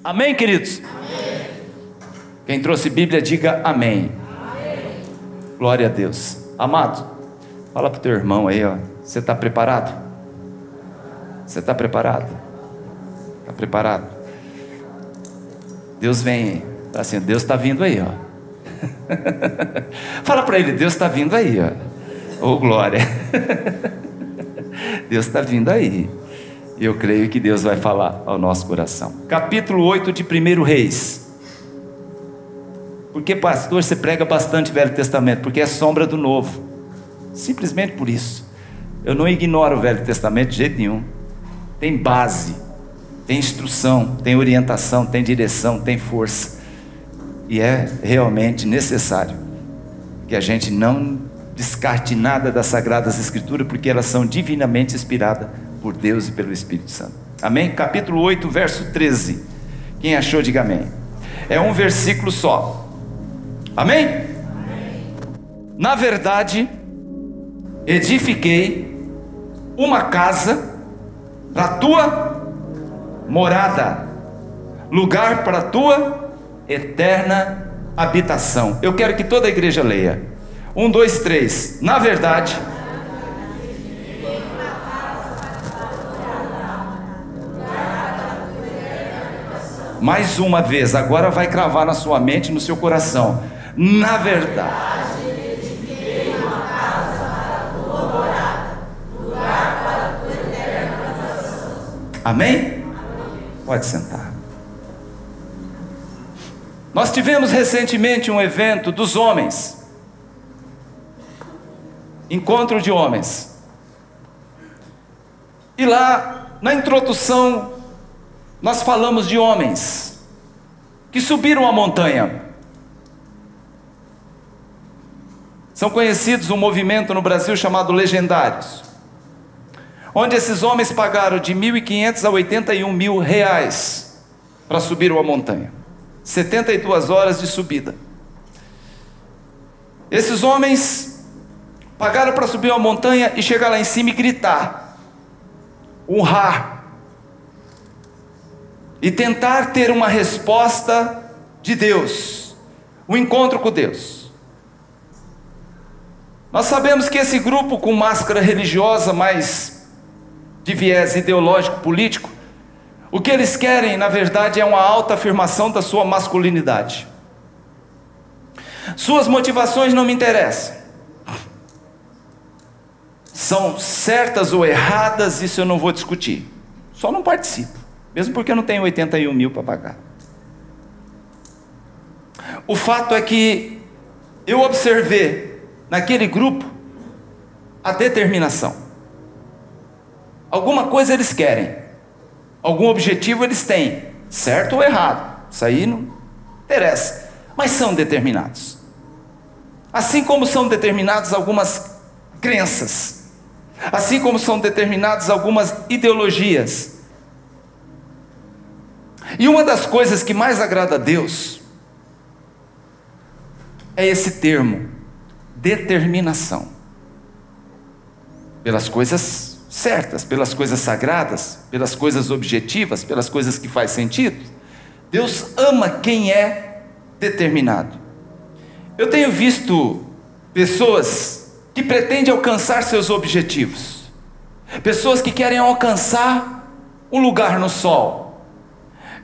Amém, queridos? Amém. Quem trouxe Bíblia, diga amém. Amém. Glória a Deus. Amado, fala para o teu irmão aí, ó. Você está preparado? Você está preparado? Está preparado? Deus vem, assim, Deus está vindo aí, ó. Fala para ele, Deus está vindo aí, ó. Oh, glória. Deus está vindo aí. E eu creio que Deus vai falar ao nosso coração. Capítulo 8 de 1 Reis. Porque, pastor, você prega bastante Velho Testamento? Porque é sombra do Novo. Simplesmente por isso. Eu não ignoro o Velho Testamento de jeito nenhum. Tem base, tem instrução, tem orientação, tem direção, tem força. E é realmente necessário que a gente não descarte nada das Sagradas Escrituras, porque elas são divinamente inspiradas por Deus e pelo Espírito Santo. Amém? Capítulo 8, verso 13. Quem achou, diga amém. É um versículo só. Amém? Amém. Na verdade, edifiquei uma casa para a tua morada, lugar para a tua eterna habitação. Eu quero que toda a igreja leia. 1, 2, 3. Na verdade, mais uma vez, agora vai cravar na sua mente e no seu coração. Na verdade, edifiquei uma casa para a tua morada, lugar para a tua eterna habitação. Amém? Amém? Pode sentar. Nós tivemos recentemente um evento dos homens. Encontro de homens. E lá, na introdução, nós falamos de homens que subiram a montanha. São conhecidos um movimento no Brasil chamado Legendários, onde esses homens pagaram de 1.500 a 81 mil reais para subir uma montanha. 72 horas de subida. Esses homens pagaram para subir uma montanha e chegar lá em cima e gritar, urrar, e tentar ter uma resposta de Deus, um encontro com Deus. Nós sabemos que esse grupo com máscara religiosa, mas de viés ideológico, político, o que eles querem, na verdade, é uma alta afirmação da sua masculinidade. Suas motivações não me interessam. São certas ou erradas, isso eu não vou discutir. Só não participo, mesmo porque eu não tenho 81 mil para pagar. O fato é que eu observei naquele grupo a determinação. Alguma coisa eles querem, algum objetivo eles têm, certo ou errado, isso aí não interessa, mas são determinados. Assim como são determinadas algumas crenças, assim como são determinadas algumas ideologias. E uma das coisas que mais agrada a Deus é esse termo, determinação. Pelas coisas certas, pelas coisas sagradas, pelas coisas objetivas, pelas coisas que faz sentido. Deus ama quem é determinado. Eu tenho visto pessoas que pretendem alcançar seus objetivos, pessoas que querem alcançar um lugar no sol,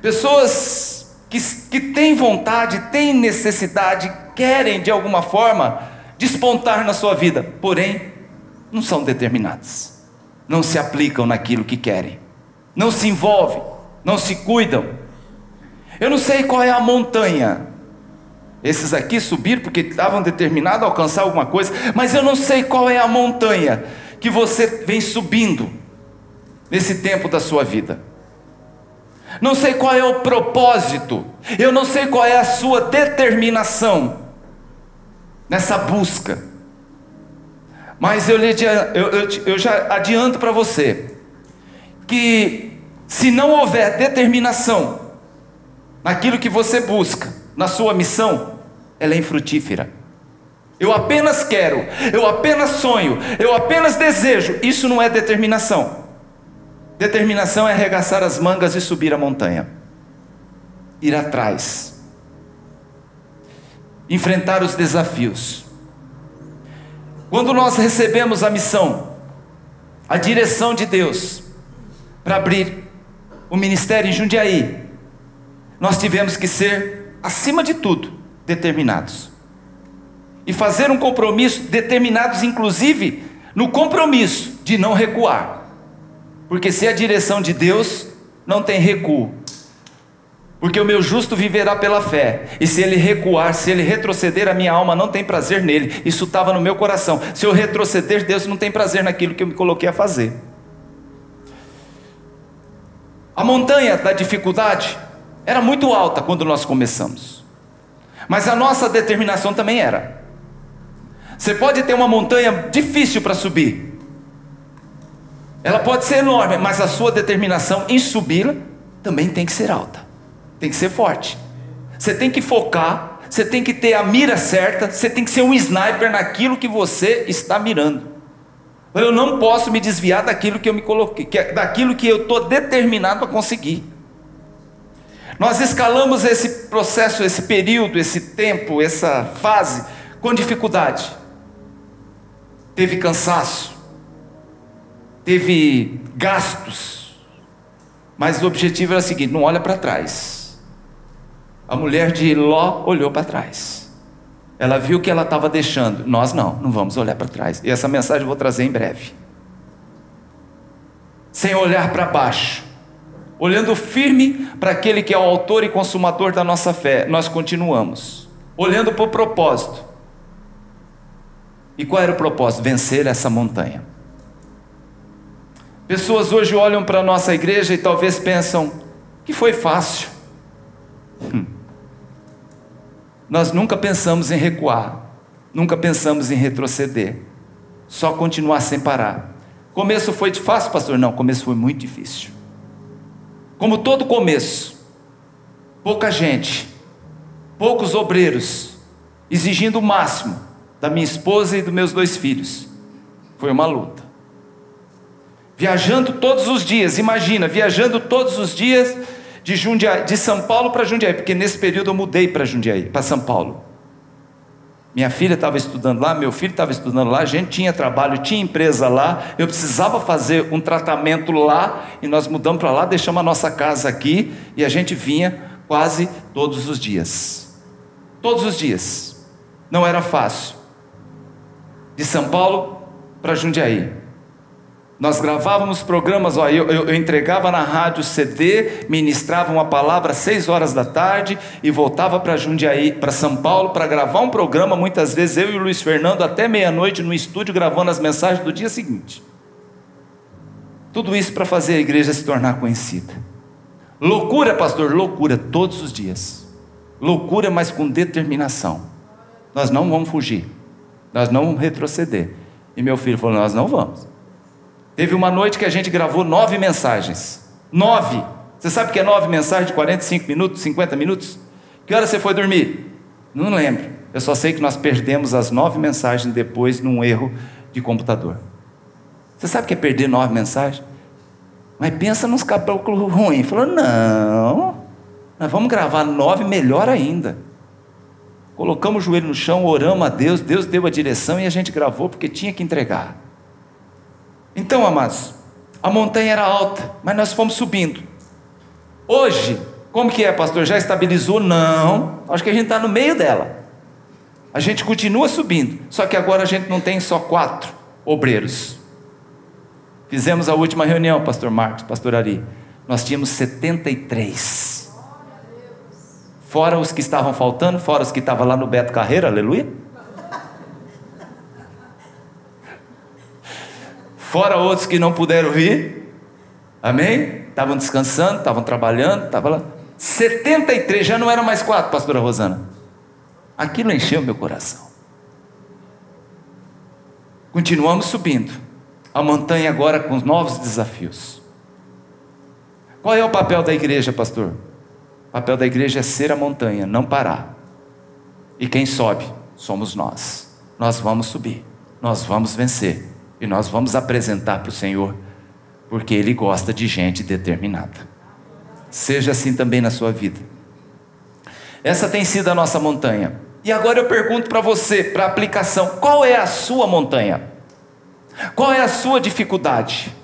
pessoas que têm vontade, têm necessidade, querem de alguma forma despontar na sua vida, porém não são determinadas, não se aplicam naquilo que querem, não se envolvem, não se cuidam. Eu não sei qual é a montanha. Esses aqui subiram porque estavam determinados a alcançar alguma coisa, mas eu não sei qual é a montanha que você vem subindo nesse tempo da sua vida. Não sei qual é o propósito, eu não sei qual é a sua determinação nessa busca, mas eu já adianto para você que se não houver determinação naquilo que você busca, na sua missão, ela é infrutífera. Eu apenas quero, eu apenas sonho, eu apenas desejo, isso não é determinação. Determinação é arregaçar as mangas e subir a montanha. ir atrás, enfrentar os desafios. Quando nós recebemos a missão, a direção de Deus, para abrir o ministério em Jundiaí, nós tivemos que ser, acima de tudo, determinados. E fazer um compromisso, determinados inclusive no compromisso de não recuar. Porque se é a direção de Deus, não tem recuo. Porque o meu justo viverá pela fé. E se ele recuar, se ele retroceder, a minha alma não tem prazer nele. Isso estava no meu coração. Se eu retroceder, Deus não tem prazer naquilo que eu me coloquei a fazer. A montanha da dificuldade era muito alta quando nós começamos. Mas a nossa determinação também era. Você pode ter uma montanha difícil para subir. Ela pode ser enorme, mas a sua determinação em subi-la também tem que ser alta. Tem que ser forte. Você tem que focar, você tem que ter a mira certa, você tem que ser um sniper naquilo que você está mirando. Eu não posso me desviar daquilo que eu me coloquei, daquilo que eu estou determinado a conseguir. Nós escalamos esse processo, esse período, esse tempo, essa fase com dificuldade. Teve cansaço, teve gastos, mas o objetivo era o seguinte: não olha para trás. A mulher de Ló olhou para trás. Ela viu que ela estava deixando. Nós não vamos olhar para trás. E essa mensagem eu vou trazer em breve. Sem olhar para baixo, olhando firme para aquele que é o autor e consumador da nossa fé, nós continuamos, olhando para o propósito. E qual era o propósito? Vencer essa montanha. Pessoas hoje olham para a nossa igreja e talvez pensam que foi fácil. Nós nunca pensamos em recuar, nunca pensamos em retroceder, só continuar sem parar. Começo foi fácil, pastor? Não, começo foi muito difícil. Como todo começo, pouca gente, poucos obreiros, exigindo o máximo da minha esposa e dos meus 2 filhos. Foi uma luta. Viajando todos os dias, imagina, viajando todos os dias de São Paulo para Jundiaí, porque nesse período eu mudei para Jundiaí, para São Paulo. Minha filha estava estudando lá, meu filho estava estudando lá, a gente tinha trabalho, tinha empresa lá, eu precisava fazer um tratamento lá, e nós mudamos para lá, deixamos a nossa casa aqui, e a gente vinha quase todos os dias. Todos os dias. Não era fácil. De São Paulo para Jundiaí. Nós gravávamos programas, eu entregava na rádio CD, ministrava uma palavra às 6 horas da tarde e voltava para Jundiaí, para São Paulo, para gravar um programa, muitas vezes eu e o Luiz Fernando até meia-noite no estúdio gravando as mensagens do dia seguinte. Tudo isso para fazer a igreja se tornar conhecida. Loucura, pastor? Loucura todos os dias. Loucura, mas com determinação. Nós não vamos fugir, nós não vamos retroceder. E meu filho falou: nós não vamos. Teve uma noite que a gente gravou 9 mensagens. 9! Você sabe o que é 9 mensagens de 45 minutos, 50 minutos? Que hora você foi dormir? Não lembro. Eu só sei que nós perdemos as 9 mensagens depois num erro de computador. Você sabe o que é perder 9 mensagens? Mas pensa nos caboclos ruins. Falou: não, nós vamos gravar 9 melhor ainda. Colocamos o joelho no chão, oramos a Deus, Deus deu a direção e a gente gravou porque tinha que entregar. Então, amados, a montanha era alta, mas nós fomos subindo. Hoje, como que é, pastor? Já estabilizou? Não, acho que a gente está no meio dela. A gente continua subindo, só que agora a gente não tem só 4 obreiros. Fizemos a última reunião, pastor Marcos, pastor Ari, nós tínhamos 73. Fora os que estavam faltando, fora os que estavam lá no Beto Carreira, aleluia. Fora outros que não puderam vir, amém? Estavam descansando, estavam trabalhando, estavam lá. 73, já não eram mais 4, pastora Rosana. Aquilo encheu meu coração. Continuamos subindo a montanha agora com novos desafios. Qual é o papel da igreja, pastor? O papel da igreja é ser a montanha, não parar. E quem sobe somos nós. Nós vamos subir, nós vamos vencer. E nós vamos apresentar para o Senhor, porque Ele gosta de gente determinada. Seja assim também na sua vida. Essa tem sido a nossa montanha. E agora eu pergunto para você, para aplicação: qual é a sua montanha? Qual é a sua dificuldade?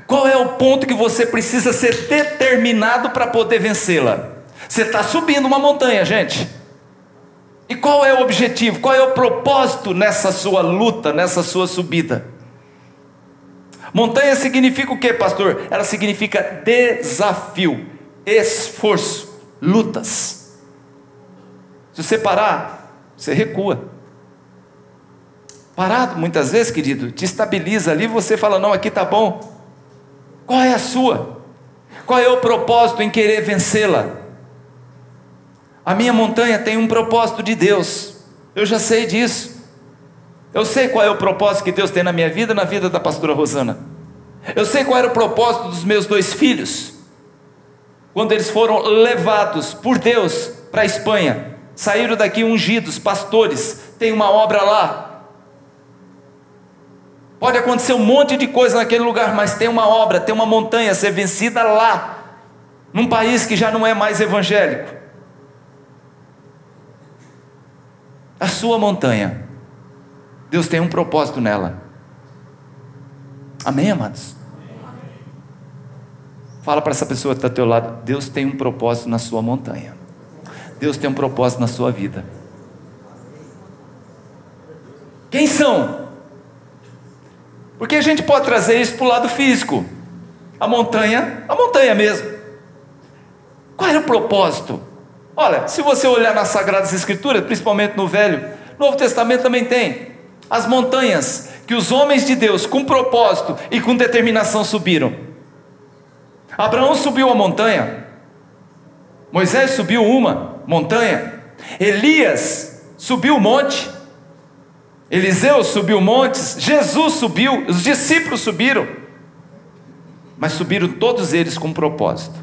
Qual é o ponto que você precisa ser determinado para poder vencê-la? Você está subindo uma montanha, gente. E qual é o objetivo? Qual é o propósito nessa sua luta, nessa sua subida? Montanha significa o que, pastor? Ela significa desafio, esforço, lutas. Se você parar, você recua. Parado, muitas vezes, querido, te estabiliza ali, você fala: não, aqui está bom. Qual é a sua? Qual é o propósito em querer vencê-la? A minha montanha tem um propósito de Deus, eu já sei disso. Eu sei qual é o propósito que Deus tem na minha vida e na vida da pastora Rosana. Eu sei qual era o propósito dos meus 2 filhos, quando eles foram levados por Deus para a Espanha, saíram daqui ungidos, pastores, tem uma obra lá. Pode acontecer um monte de coisa naquele lugar, mas tem uma obra, tem uma montanha a ser vencida lá, num país que já não é mais evangélico. A sua montanha, Deus tem um propósito nela. Amém, amados? Fala para essa pessoa que está ao teu lado: Deus tem um propósito na sua montanha. Deus tem um propósito na sua vida. Quem são? Porque a gente pode trazer isso para o lado físico. A montanha mesmo. Qual era o propósito? Olha, se você olhar nas Sagradas Escrituras, principalmente no Novo Testamento também tem. As montanhas que os homens de Deus, com propósito e com determinação, subiram. Abraão subiu a montanha. Moisés subiu uma montanha. Elias subiu o monte. Eliseu subiu montes, Jesus subiu, os discípulos subiram, mas subiram todos eles com um propósito.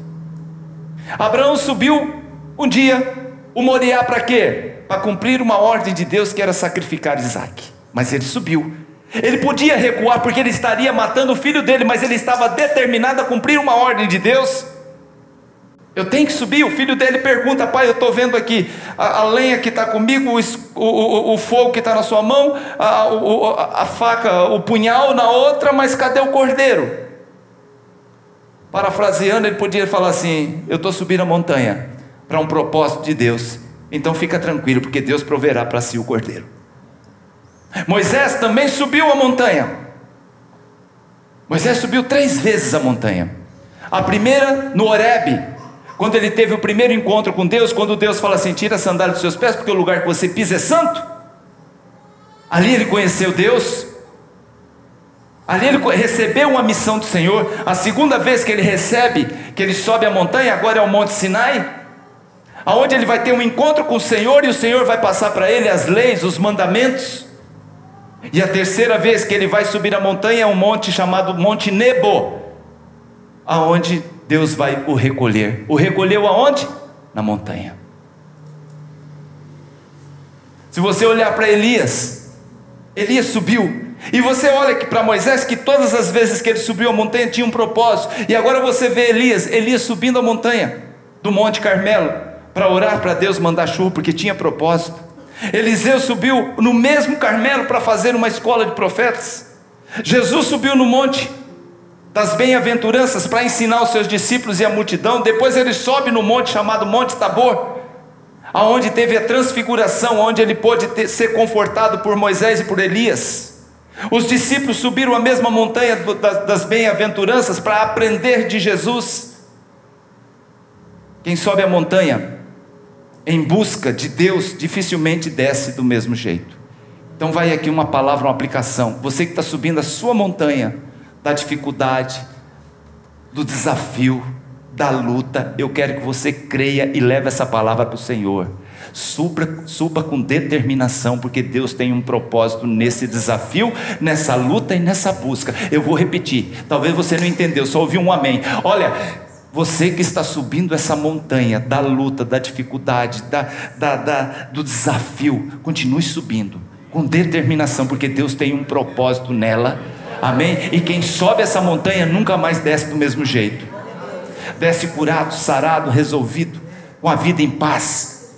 Abraão subiu um dia, o Moriá, para quê? Para cumprir uma ordem de Deus, que era sacrificar Isaac. Mas ele subiu. Ele podia recuar porque ele estaria matando o filho dele, mas ele estava determinado a cumprir uma ordem de Deus. Eu tenho que subir. O filho dele pergunta: pai, eu estou vendo aqui a lenha que está comigo, o fogo que está na sua mão, a faca, o punhal na outra, mas cadê o cordeiro? Parafraseando, ele podia falar assim: eu estou subindo a montanha para um propósito de Deus, então fica tranquilo, porque Deus proverá para si o cordeiro. Moisés também subiu a montanha. Moisés subiu 3 vezes a montanha. A primeira no Horebe, quando ele teve o primeiro encontro com Deus, quando Deus fala assim: tira a sandália dos seus pés, porque o lugar que você pisa é santo. Ali ele conheceu Deus. Ali ele recebeu uma missão do Senhor. A segunda vez que ele recebe, que ele sobe a montanha, agora é o Monte Sinai, aonde ele vai ter um encontro com o Senhor, e o Senhor vai passar para ele as leis, os mandamentos. E a terceira vez que ele vai subir a montanha é um monte chamado Monte Nebo, aonde Deus vai o recolher. O recolheu aonde? Na montanha. Se você olhar para Elias subiu. E você olha aqui para Moisés, que todas as vezes que ele subiu a montanha tinha um propósito. E agora você vê Elias subindo a montanha do Monte Carmelo para orar para Deus mandar chuva, porque tinha propósito. Eliseu subiu no mesmo Carmelo para fazer uma escola de profetas. Jesus subiu no monte das bem-aventuranças para ensinar os seus discípulos e a multidão. Depois ele sobe no monte chamado Monte Tabor, aonde teve a transfiguração, onde ele pôde ser confortado por Moisés e por Elias. Os discípulos subiram a mesma montanha das bem-aventuranças para aprender de Jesus. Quem sobe a montanha em busca de Deus dificilmente desce do mesmo jeito. Então vai aqui uma palavra, uma aplicação. Você que está subindo a sua montanha da dificuldade, do desafio, da luta, eu quero que você creia e leve essa palavra para o Senhor. Suba com determinação, porque Deus tem um propósito nesse desafio, nessa luta e nessa busca. Eu vou repetir, talvez você não entendeu, só ouviu um amém. Olha, você que está subindo essa montanha da luta, da dificuldade, do desafio, continue subindo com determinação, porque Deus tem um propósito nela. Amém? E quem sobe essa montanha nunca mais desce do mesmo jeito. Desce curado, sarado, resolvido, com a vida em paz.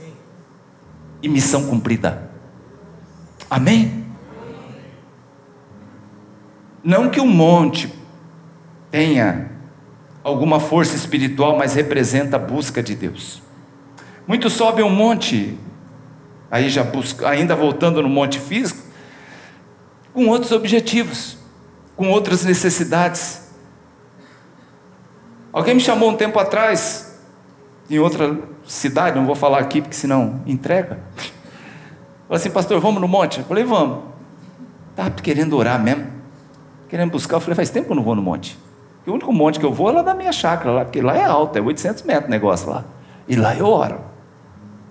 e missão cumprida. Amém? Não que um monte tenha alguma força espiritual, mas representa a busca de Deus. Muitos sobem um monte, aí já busca, ainda voltando no monte físico, com outros objetivos, com outras necessidades. Alguém me chamou um tempo atrás, em outra cidade, não vou falar aqui, porque senão entrega. Falou assim: pastor, vamos no monte? Eu falei: vamos. Estava querendo orar mesmo, querendo buscar. Eu falei: faz tempo que eu não vou no monte. O único monte que eu vou é lá da minha chácara, lá, porque lá é alto, é 800 metros o negócio lá. E lá eu oro.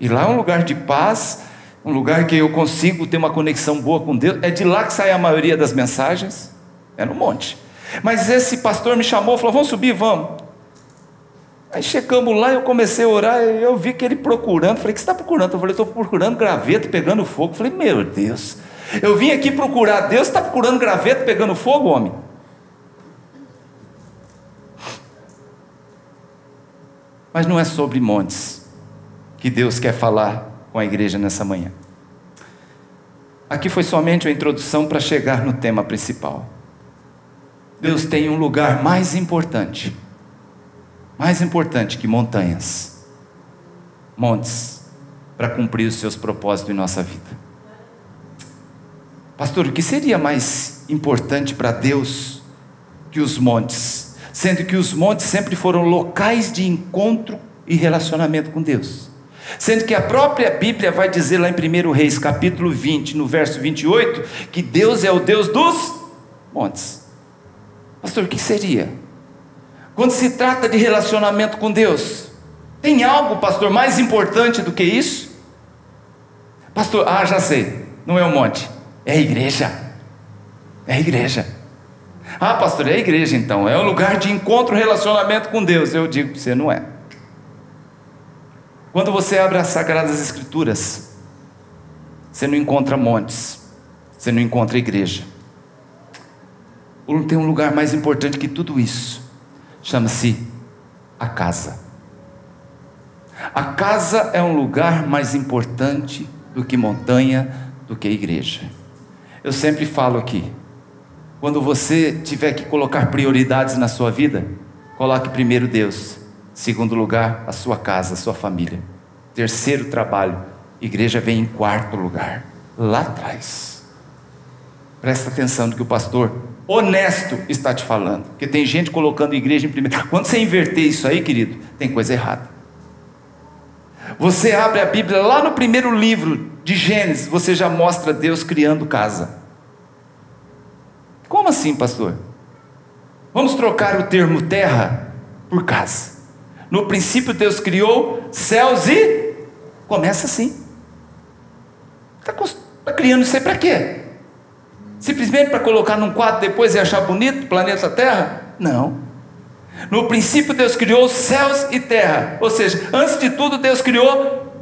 E lá é um lugar de paz, um lugar que eu consigo ter uma conexão boa com Deus. É de lá que sai a maioria das mensagens, é no monte. Mas esse pastor me chamou, falou: vamos subir, vamos. Aí chegamos lá, eu comecei a orar, eu vi que ele procurando. Falei: o que você está procurando? Eu falei: estou procurando graveto pegando fogo. Eu falei: meu Deus, eu vim aqui procurar Deus, você está procurando graveto pegando fogo, homem? Mas não é sobre montes que Deus quer falar com a igreja nessa manhã. Aqui foi somente uma introdução para chegar no tema principal. Deus tem um lugar mais importante que montanhas, montes, para cumprir os seus propósitos em nossa vida. Pastor, o que seria mais importante para Deus que os montes? Sendo que os montes sempre foram locais de encontro e relacionamento com Deus. Sendo que a própria Bíblia vai dizer lá em 1 Reis, capítulo 20, no verso 28, que Deus é o Deus dos montes. Pastor, o que seria? Quando se trata de relacionamento com Deus, tem algo, pastor, mais importante do que isso? Pastor, já sei, não é o monte, é a igreja. É a igreja. Pastor, é a igreja então, é um lugar de encontro, relacionamento com Deus. Eu digo para você: não é. Quando você abre as Sagradas Escrituras, você não encontra montes, você não encontra igreja. Tem um lugar mais importante que tudo isso, chama-se a casa. A casa é um lugar mais importante do que montanha, do que igreja. Eu sempre falo aqui, quando você tiver que colocar prioridades na sua vida, coloque primeiro Deus, segundo lugar a sua casa, a sua família, terceiro trabalho, igreja vem em quarto lugar, lá atrás. Presta atenção no que o pastor honesto está te falando, porque tem gente colocando igreja em primeiro. Quando você inverter isso aí, querido, tem coisa errada. Você abre a Bíblia lá no primeiro livro de Gênesis, você já mostra Deus criando casa. Como assim, pastor? Vamos trocar o termo terra por casa. No princípio Deus criou céus e... Começa assim. Está criando isso aí para quê? Simplesmente para colocar num quadro depois e achar bonito o planeta Terra? Não. No princípio Deus criou céus e terra. Ou seja, antes de tudo Deus criou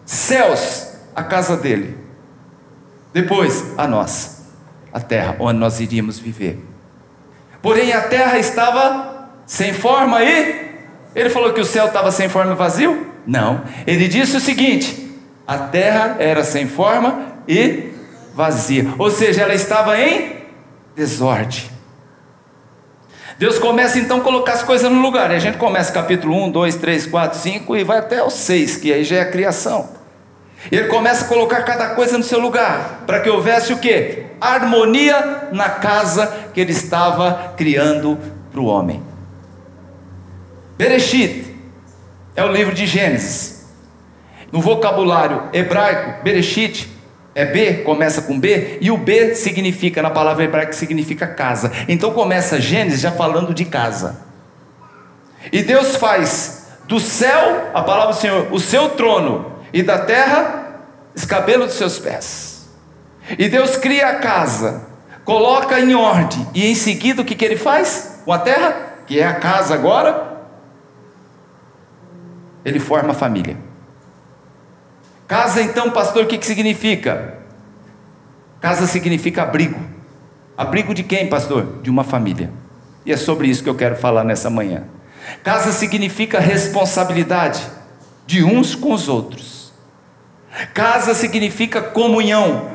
céus, a casa dele. Depois a nossa, a terra, onde nós iríamos viver. Porém a terra estava sem forma e... Ele falou que o céu estava sem forma e vazio? Não. Ele disse o seguinte: a terra era sem forma e vazia. Ou seja, ela estava em desordem. Deus começa então a colocar as coisas no lugar. E a gente começa capítulo 1, 2, 3, 4, 5 e vai até o 6, que aí já é a criação. Ele começa a colocar cada coisa no seu lugar, para que houvesse o quê? Harmonia na casa que ele estava criando para o homem. Bereshit é o livro de Gênesis. No vocabulário hebraico, Bereshit é B, começa com B, e o B significa, na palavra hebraica, significa casa. Então começa Gênesis já falando de casa. E Deus faz do céu, a palavra do Senhor, o seu trono, e da terra, escabelo dos seus pés. E Deus cria a casa, coloca em ordem, e em seguida o que ele faz com a terra, que é a casa agora? Ele forma a família. Casa então, pastor, o que significa? Casa significa abrigo. Abrigo de quem, pastor? De uma família. E é sobre isso que eu quero falar nessa manhã. Casa significa responsabilidade de uns com os outros. Casa significa comunhão.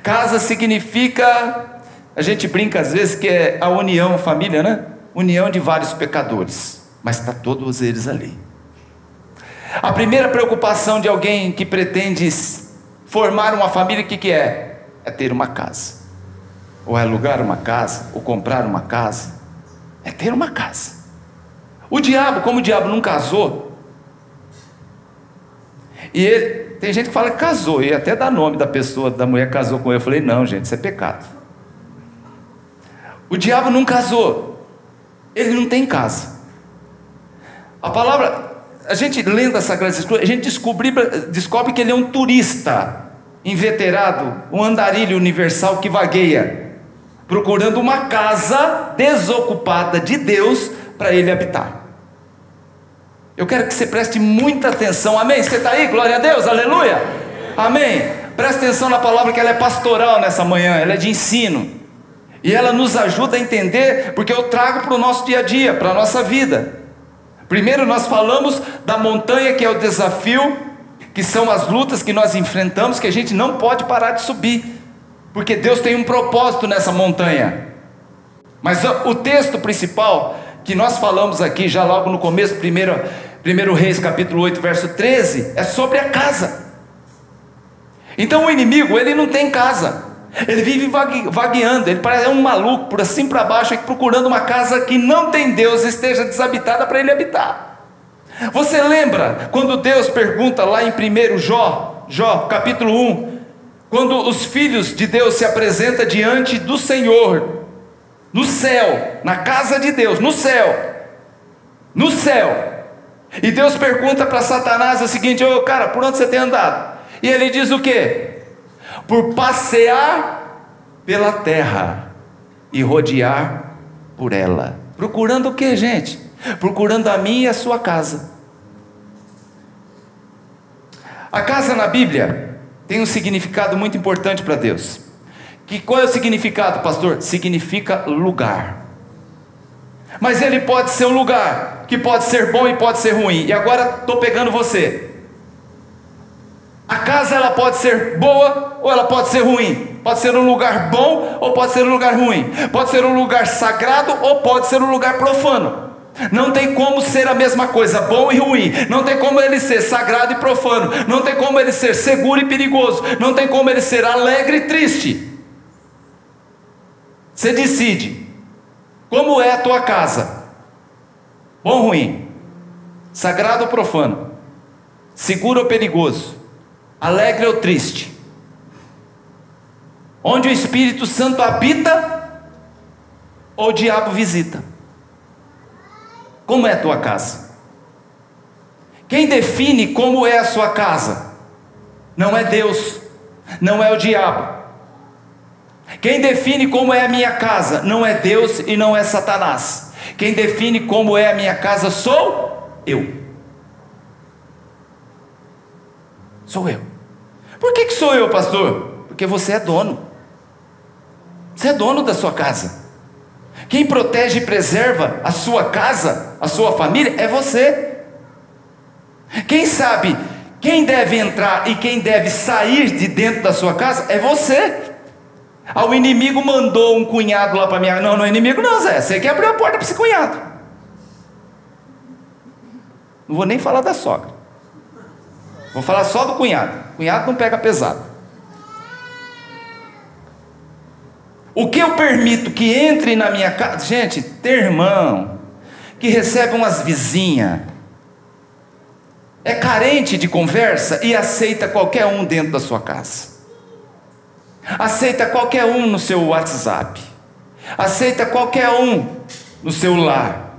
Casa significa, a gente brinca às vezes que é a união, família, né? União de vários pecadores, mas está todos eles ali. A primeira preocupação de alguém que pretende formar uma família, o que é? É ter uma casa, ou é alugar uma casa, ou comprar uma casa, é ter uma casa. O diabo, como o diabo não casou, e ele, tem gente que fala que casou, e até dá nome da pessoa, da mulher que casou com ele. Eu falei, não gente, isso é pecado. O diabo não casou, ele não tem casa. A palavra, a gente lendo a Sagrada Escritura, a gente descobre que ele é um turista, inveterado, um andarilho universal que vagueia, procurando uma casa desocupada de Deus para ele habitar. Eu quero que você preste muita atenção, amém? Você está aí? Glória a Deus, aleluia, amém? Preste atenção na palavra, que ela é pastoral nessa manhã, ela é de ensino, e ela nos ajuda a entender, porque eu trago para o nosso dia a dia, para a nossa vida. Primeiro nós falamos da montanha, que é o desafio, que são as lutas que nós enfrentamos, que a gente não pode parar de subir, porque Deus tem um propósito nessa montanha. Mas o texto principal que nós falamos aqui, já logo no começo, 1 Reis capítulo 8, verso 13, é sobre a casa. Então o inimigo, ele não tem casa, ele vive vagueando, ele parece um maluco, por assim para baixo, procurando uma casa que não tem Deus, esteja desabitada para ele habitar. Você lembra quando Deus pergunta lá em 1 Jó capítulo 1, quando os filhos de Deus se apresentam diante do Senhor, no céu, na casa de Deus, no céu, e Deus pergunta para Satanás o seguinte: ô cara, por onde você tem andado? E ele diz o quê? Por passear pela terra e rodear por ela. Procurando o que, gente? Procurando a minha e a sua casa. A casa na Bíblia tem um significado muito importante para Deus. Qual é o significado, pastor? Significa lugar. Mas ele pode ser um lugar que pode ser bom e pode ser ruim. E agora estou pegando você. A casa, ela pode ser boa ou ela pode ser ruim. Pode ser um lugar bom ou pode ser um lugar ruim. Pode ser um lugar sagrado ou pode ser um lugar profano. Não tem como ser a mesma coisa, bom e ruim. Não tem como ele ser sagrado e profano. Não tem como ele ser seguro e perigoso. Não tem como ele ser alegre e triste. Você decide. Como é a tua casa? Bom ou ruim? Sagrado ou profano? Seguro ou perigoso? Alegre ou triste? Onde o Espírito Santo habita ou o diabo visita? Como é a tua casa? Quem define como é a sua casa? Não é Deus, não é o diabo. Quem define como é a minha casa? Não é Deus e não é Satanás. Quem define como é a minha casa sou eu. Sou eu. Por que sou eu, pastor? Porque você é dono. Você é dono da sua casa. Quem protege e preserva a sua casa, a sua família, é você. Quem sabe quem deve entrar e quem deve sair de dentro da sua casa é você. O inimigo mandou um cunhado lá para minha... Não é inimigo não, Zé, você que abriu a porta para esse cunhado. Não vou nem falar da sogra, vou falar só do cunhado. Cunhado não pega pesado. O que eu permito que entre na minha casa? Gente, tem irmão que recebe umas vizinhas, é carente de conversa e aceita qualquer um dentro da sua casa. Aceita qualquer um no seu WhatsApp. Aceita qualquer um no seu lar.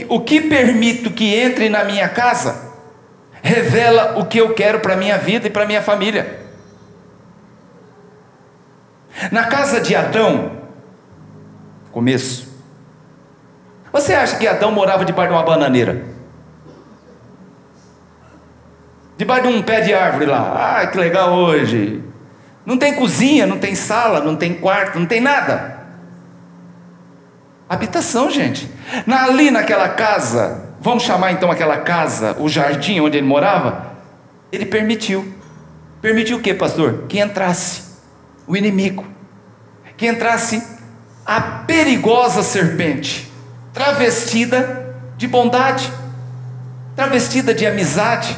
O que permito que entre na minha casa revela o que eu quero para a minha vida e para a minha família. Na casa de Adão, começo, você acha que Adão morava debaixo de uma bananeira? Debaixo de um pé de árvore lá? Ah, que legal hoje. Não tem cozinha, não tem sala, não tem quarto, não tem nada. Habitação, gente. Ali naquela casa, vamos chamar então aquela casa, o jardim onde ele morava, Ele permitiu. Permitiu o que, pastor? Que entrasse o inimigo, que entrasse a perigosa serpente, travestida de bondade, travestida de amizade,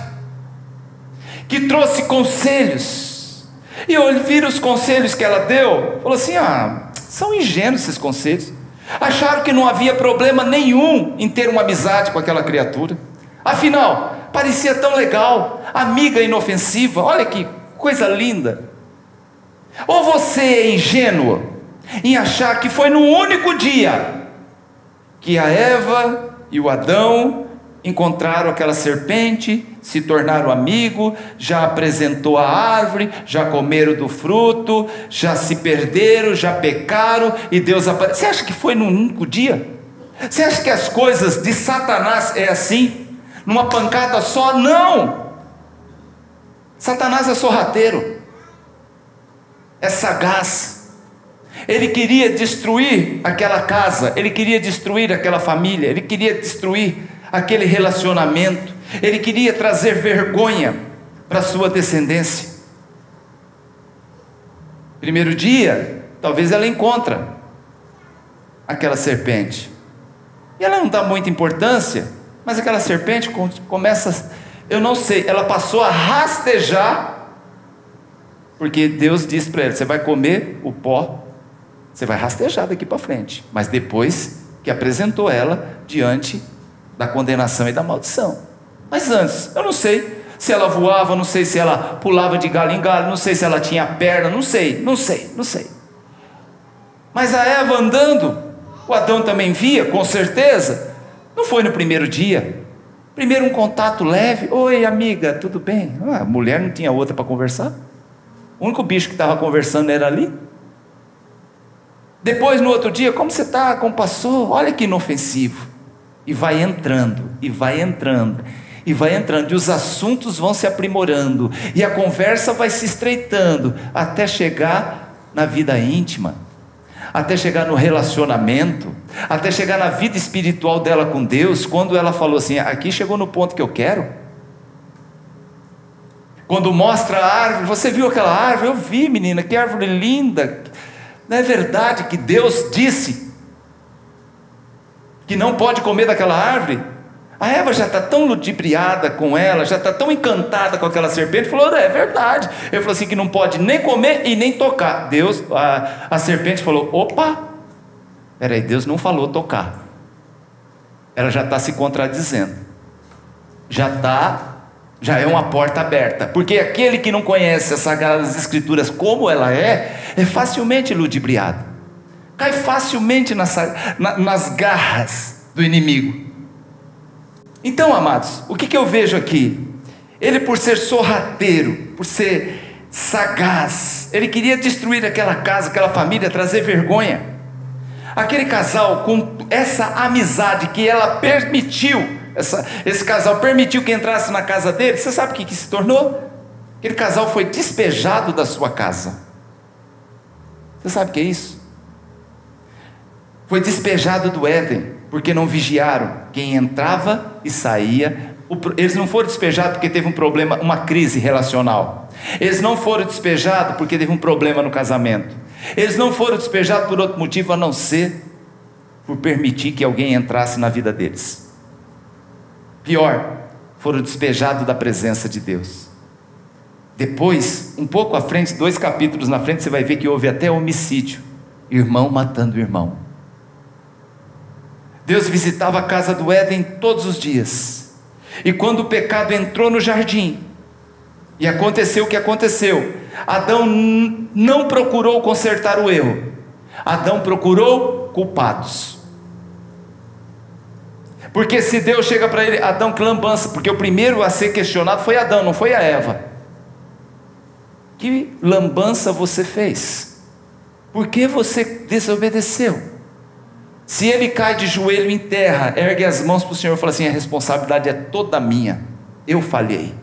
que trouxe conselhos, e ao ouvir os conselhos que ela deu, falou assim: são ingênuos esses conselhos, acharam que não havia problema nenhum em ter uma amizade com aquela criatura, afinal, parecia tão legal, amiga inofensiva, olha que coisa linda. Ou você é ingênuo em achar que foi no único dia que a Eva e o Adão encontraram aquela serpente, se tornaram amigos, já apresentou a árvore, já comeram do fruto, já se perderam, já pecaram e Deus apareceu. Você acha que foi num único dia? Você acha que as coisas de Satanás é assim? Numa pancada só? Não! Satanás é sorrateiro, é sagaz. Ele queria destruir aquela casa, ele queria destruir aquela família, ele queria destruir aquele relacionamento, ele queria trazer vergonha para a sua descendência. Primeiro dia, talvez ela encontra aquela serpente, e ela não dá muita importância, mas aquela serpente começa, eu não sei, ela passou a rastejar, porque Deus disse para ela: você vai comer o pó, você vai rastejar daqui para frente. Mas depois que apresentou ela diante da condenação e da maldição. Mas antes, eu não sei se ela voava, não sei se ela pulava de galho em galho, não sei se ela tinha perna, não sei. Mas a Eva andando, o Adão também via, com certeza. Não foi no primeiro dia. Primeiro um contato leve: oi amiga, tudo bem? A mulher não tinha outra para conversar. O único bicho que estava conversando era ali. Depois, no outro dia: como você está? Como passou? Olha que inofensivo. E vai entrando, e vai entrando, e vai entrando, e os assuntos vão se aprimorando, e a conversa vai se estreitando, até chegar na vida íntima, até chegar no relacionamento, até chegar na vida espiritual dela com Deus, quando ela falou assim: aqui chegou no ponto que eu quero. Quando mostra a árvore: você viu aquela árvore? Eu vi, menina, que árvore linda. Não é verdade que Deus disse que não pode comer daquela árvore? A Eva já está tão ludibriada com ela, já está tão encantada com aquela serpente, falou: é verdade. Ele falou assim: que não pode nem comer e nem tocar. Deus, a serpente falou: opa, peraí, Deus não falou tocar. Ela já está se contradizendo, já é uma porta aberta, porque aquele que não conhece as Sagradas Escrituras como ela é facilmente ludibriado, cai facilmente nas garras do inimigo. Então, amados, o que eu vejo aqui? Ele, por ser sorrateiro, por ser sagaz, ele queria destruir aquela casa, aquela família, trazer vergonha. Aquele casal, com essa amizade que ela permitiu, esse casal permitiu que entrasse na casa dele, você sabe o que se tornou? Aquele casal foi despejado da sua casa. Você sabe o que é isso? Foi despejado do Éden, porque não vigiaram quem entrava e saía. Eles não foram despejados porque teve um problema, uma crise relacional. Eles não foram despejados porque teve um problema no casamento. Eles não foram despejados por outro motivo a não ser por permitir que alguém entrasse na vida deles. Pior, foram despejados da presença de Deus. Depois, um pouco à frente, 2 capítulos na frente, você vai ver que houve até homicídio, irmão matando irmão. Deus visitava a casa do Éden todos os dias, e quando o pecado entrou no jardim, e aconteceu o que aconteceu, Adão não procurou consertar o erro, Adão procurou culpados. Porque se Deus chega para ele: Adão, que lambança, porque o primeiro a ser questionado foi Adão, não foi a Eva. Que lambança você fez? Por que você desobedeceu? Se ele cai de joelho em terra, ergue as mãos para o Senhor e fala assim: a responsabilidade é toda minha, eu falhei,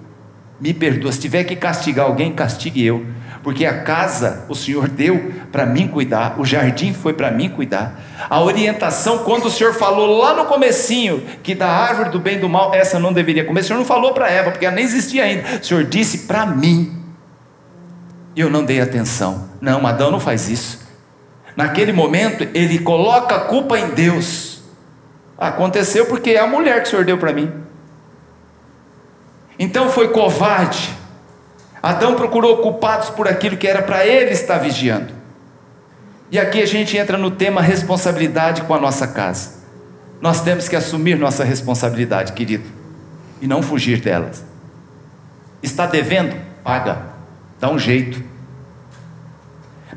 me perdoa, se tiver que castigar alguém, castigue eu, porque a casa o Senhor deu para mim cuidar, o jardim foi para mim cuidar. A orientação, quando o Senhor falou lá no comecinho, que da árvore do bem e do mal, essa não deveria comer, o Senhor não falou para Eva, porque ela nem existia ainda, o Senhor disse para mim, e eu não dei atenção. Não, Adão não faz isso. Naquele momento, ele coloca a culpa em Deus. Aconteceu porque é a mulher que o Senhor deu para mim. Então foi covarde. Adão procurou culpados por aquilo que era para ele estar vigiando. E aqui a gente entra no tema responsabilidade com a nossa casa. Nós temos que assumir nossa responsabilidade, querido, e não fugir delas. Está devendo? Paga, dá um jeito.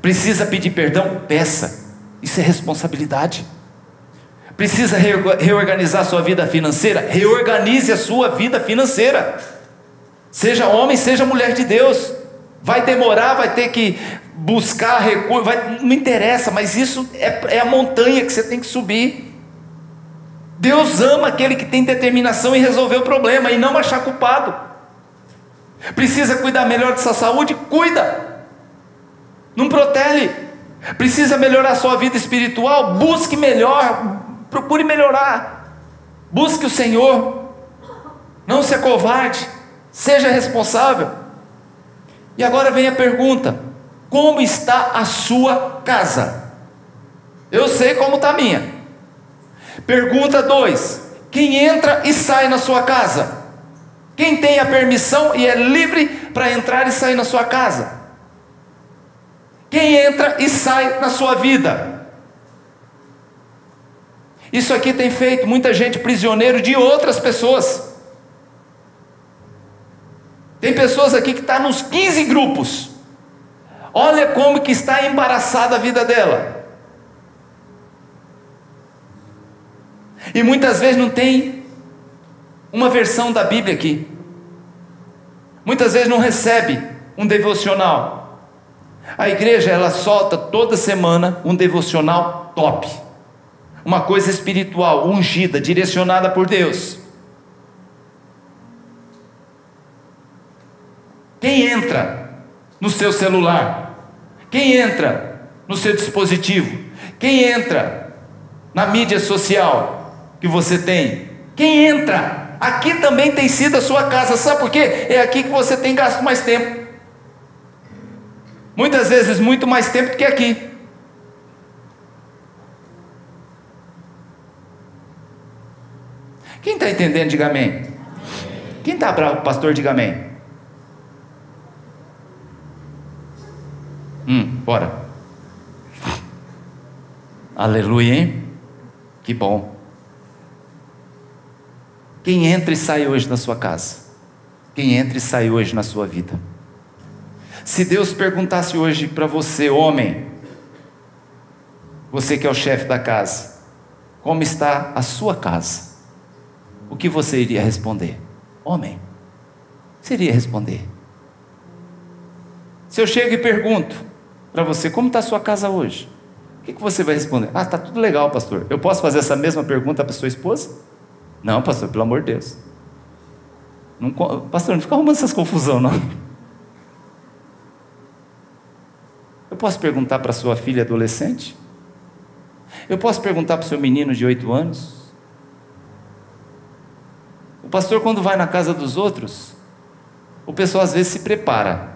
Precisa pedir perdão? Peça, isso é responsabilidade. Precisa reorganizar a sua vida financeira? Reorganize a sua vida financeira. Seja homem, seja mulher de Deus. Vai demorar, vai ter que buscar recursos, não interessa, mas isso é a montanha que você tem que subir. Deus ama aquele que tem determinação em resolver o problema e não achar culpado. Precisa cuidar melhor da sua saúde? Cuida, não protele. Precisa melhorar a sua vida espiritual? Busque melhor, procure melhorar, busque o Senhor, não se acovarde, seja responsável. E agora vem a pergunta: como está a sua casa? Eu sei como está a minha. Pergunta 2: quem entra e sai na sua casa? Quem tem a permissão e é livre para entrar e sair na sua casa? Quem entra e sai na sua vida? Isso aqui tem feito muita gente prisioneiro de outras pessoas. Tem pessoas aqui que estão nos 15 grupos. Olha como que está embaraçada a vida dela. E muitas vezes não tem uma versão da Bíblia aqui. Muitas vezes não recebe um devocional. A igreja, ela solta toda semana um devocional top. Uma coisa espiritual, ungida, direcionada por Deus. Quem entra no seu celular? Quem entra no seu dispositivo? Quem entra na mídia social que você tem? Quem entra? Aqui também tem sido a sua casa. Sabe por quê? É aqui que você tem gasto mais tempo. Muitas vezes muito mais tempo do que aqui. Quem está entendendo, diga amém. Quem está bravo, pastor, diga amém. Bora. Aleluia, hein? Que bom. Quem entra e sai hoje na sua casa? Quem entra e sai hoje na sua vida? Se Deus perguntasse hoje para você, homem, você que é o chefe da casa, como está a sua casa? O que você iria responder? Homem, você iria responder? Se eu chego e pergunto para você, como está a sua casa hoje? O que você vai responder? Ah, está tudo legal, pastor. Eu posso fazer essa mesma pergunta para sua esposa? Não, pastor, pelo amor de Deus. Não, pastor, não fica arrumando essas confusão, não. Eu posso perguntar para sua filha adolescente? Eu posso perguntar para o seu menino de 8 anos? O pastor, quando vai na casa dos outros, o pessoal às vezes se prepara.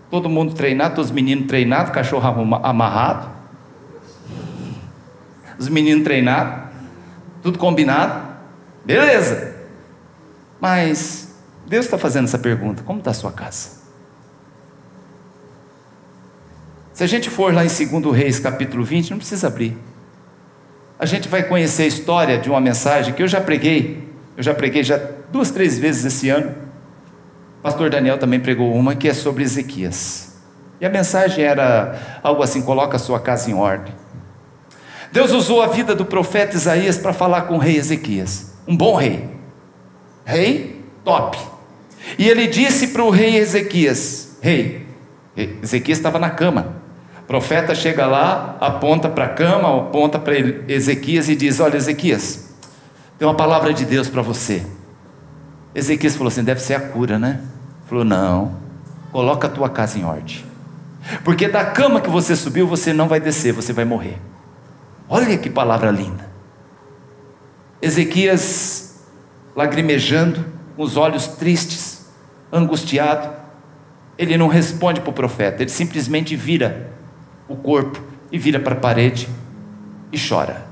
Todo mundo treinado, todos os meninos treinados, cachorro amarrado. Os meninos treinados, tudo combinado. Beleza. Mas Deus está fazendo essa pergunta: como está a sua casa? Se a gente for lá em 2 Reis capítulo 20, não precisa abrir. A gente vai conhecer a história de uma mensagem que eu já preguei já 2, 3 vezes esse ano. O pastor Daniel também pregou uma que é sobre Ezequias. E a mensagem era algo assim: coloca a sua casa em ordem. Deus usou a vida do profeta Isaías para falar com o rei Ezequias. Um bom rei. Rei top. E ele disse para o rei Ezequias: Ezequias estava na cama. O profeta chega lá, aponta para a cama, aponta para Ezequias e diz: olha, Ezequias, tem uma palavra de Deus para você. Ezequias falou assim: deve ser a cura, né? Falou: não, coloca a tua casa em ordem, porque da cama que você subiu, você não vai descer, você vai morrer. Olha que palavra linda. Ezequias, lagrimejando, com os olhos tristes, angustiado, ele não responde para o profeta, ele simplesmente vira o corpo e vira para a parede e chora,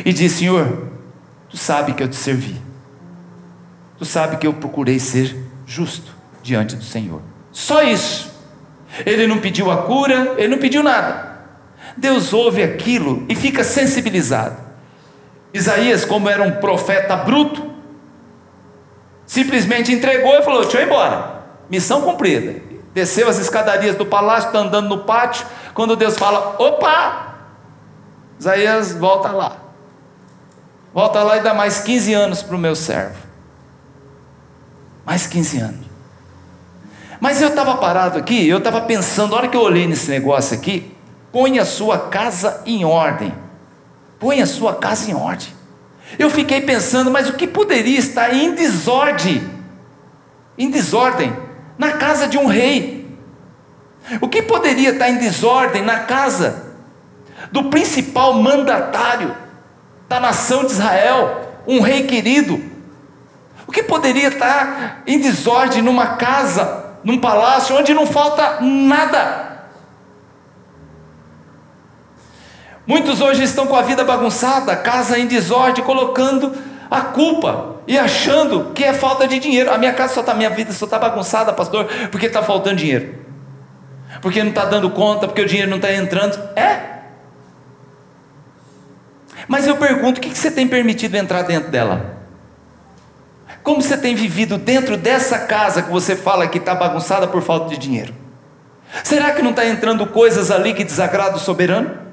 e diz: Senhor, tu sabe que eu te servi, tu sabe que eu procurei ser justo diante do Senhor. Só isso. Ele não pediu a cura, ele não pediu nada. Deus ouve aquilo e fica sensibilizado. Isaías, como era um profeta bruto, simplesmente entregou e falou: deixa eu ir embora, missão cumprida. Desceu as escadarias do palácio, está andando no pátio, quando Deus fala: opa, Isaías, volta lá e dá mais 15 anos para o meu servo. Mais 15 anos. Mas eu estava parado aqui, eu estava pensando, na hora que eu olhei nesse negócio aqui, põe a sua casa em ordem. Põe a sua casa em ordem. Eu fiquei pensando, mas o que poderia estar em desordem? Em desordem na casa de um rei? O que poderia estar em desordem na casa do principal mandatário da nação de Israel, um rei querido? O que poderia estar em desordem numa casa, num palácio onde não falta nada? Muitos hoje estão com a vida bagunçada, a casa em desordem, colocando a culpa e achando que é falta de dinheiro. Minha vida só está bagunçada, pastor, porque está faltando dinheiro, porque não está dando conta, porque o dinheiro não está entrando. Mas eu pergunto, o que você tem permitido entrar dentro dela? Como você tem vivido dentro dessa casa que você fala que está bagunçada por falta de dinheiro? Será que não está entrando coisas ali que desagradam o soberano?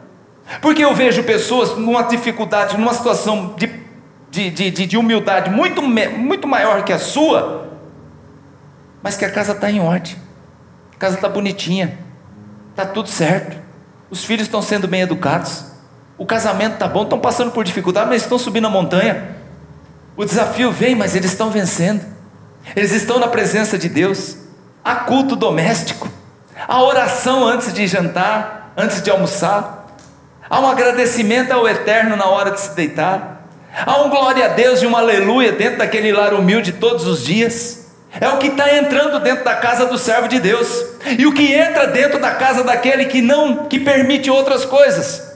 Porque eu vejo pessoas numa dificuldade, numa situação de humildade muito maior que a sua, mas que a casa está em ordem, a casa está bonitinha, está tudo certo, os filhos estão sendo bem educados, o casamento está bom, estão passando por dificuldade, mas estão subindo a montanha. O desafio vem, mas eles estão vencendo. Eles estão na presença de Deus. Há culto doméstico, há oração antes de jantar, antes de almoçar, há um agradecimento ao Eterno na hora de se deitar, há um glória a Deus e um aleluia dentro daquele lar humilde todos os dias. É o que está entrando dentro da casa do servo de Deus, e o que entra dentro da casa daquele que permite outras coisas.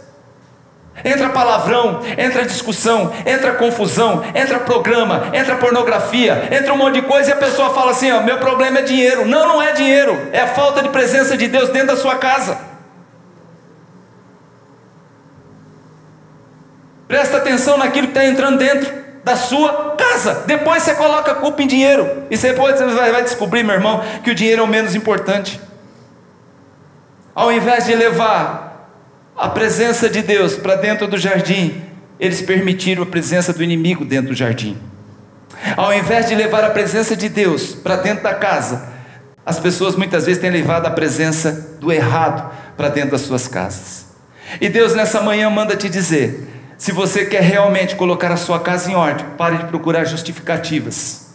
Entra palavrão, entra discussão, entra confusão, entra programa, entra pornografia, entra um monte de coisa, e a pessoa fala assim: meu problema é dinheiro. Não, não é dinheiro, é a falta de presença de Deus dentro da sua casa. Presta atenção naquilo que está entrando dentro da sua casa. Depois você coloca a culpa em dinheiro, e depois você vai descobrir, meu irmão, que o dinheiro é o menos importante. Ao invés de levar a presença de Deus para dentro do jardim, eles permitiram a presença do inimigo dentro do jardim. Ao invés de levar a presença de Deus para dentro da casa, as pessoas muitas vezes têm levado a presença do errado para dentro das suas casas. E Deus nessa manhã manda te dizer: se você quer realmente colocar a sua casa em ordem, pare de procurar justificativas.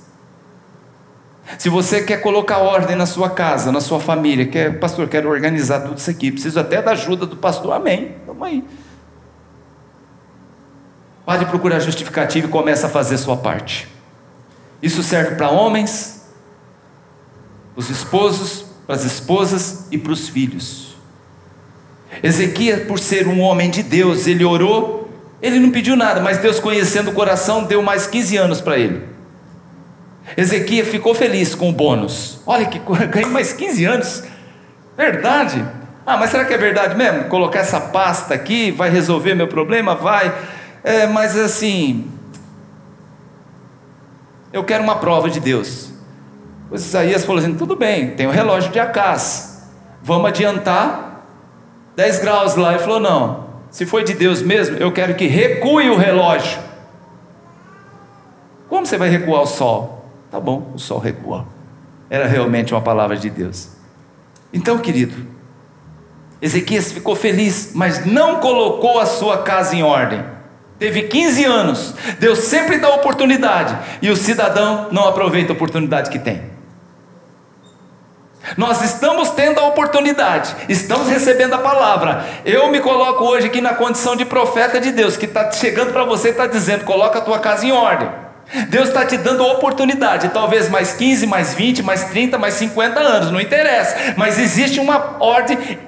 Se você quer colocar ordem na sua casa, na sua família, pastor, quero organizar tudo isso aqui, preciso até da ajuda do pastor, amém, vamos aí. Pare de procurar justificativa e começa a fazer sua parte. Isso serve para homens, os esposos, para as esposas e para os filhos. Ezequias, por ser um homem de Deus, ele orou, ele não pediu nada, mas Deus, conhecendo o coração, deu mais 15 anos para ele. Ezequias ficou feliz com o bônus. Olha que ganhei mais 15 anos. Verdade? Mas será que é verdade mesmo? Colocar essa pasta aqui vai resolver meu problema? Vai. Mas assim, eu quero uma prova de Deus. O Isaías falou assim: tudo bem, tem o relógio de Acaz, vamos adiantar 10 graus lá. Ele falou: não, se foi de Deus mesmo, eu quero que recue o relógio. Como você vai recuar o sol? Tá bom, o sol recua. Era realmente uma palavra de Deus. Então, querido, Ezequias ficou feliz, mas não colocou a sua casa em ordem. Teve 15 anos, Deus sempre dá oportunidade, e o cidadão não aproveita a oportunidade que tem. Nós estamos tendo a oportunidade, estamos recebendo a palavra. Eu me coloco hoje aqui na condição de profeta de Deus, que está chegando para você e está dizendo: coloca a tua casa em ordem. Deus está te dando a oportunidade, talvez mais 15, mais 20, mais 30, mais 50 anos, não interessa, mas existe uma ordem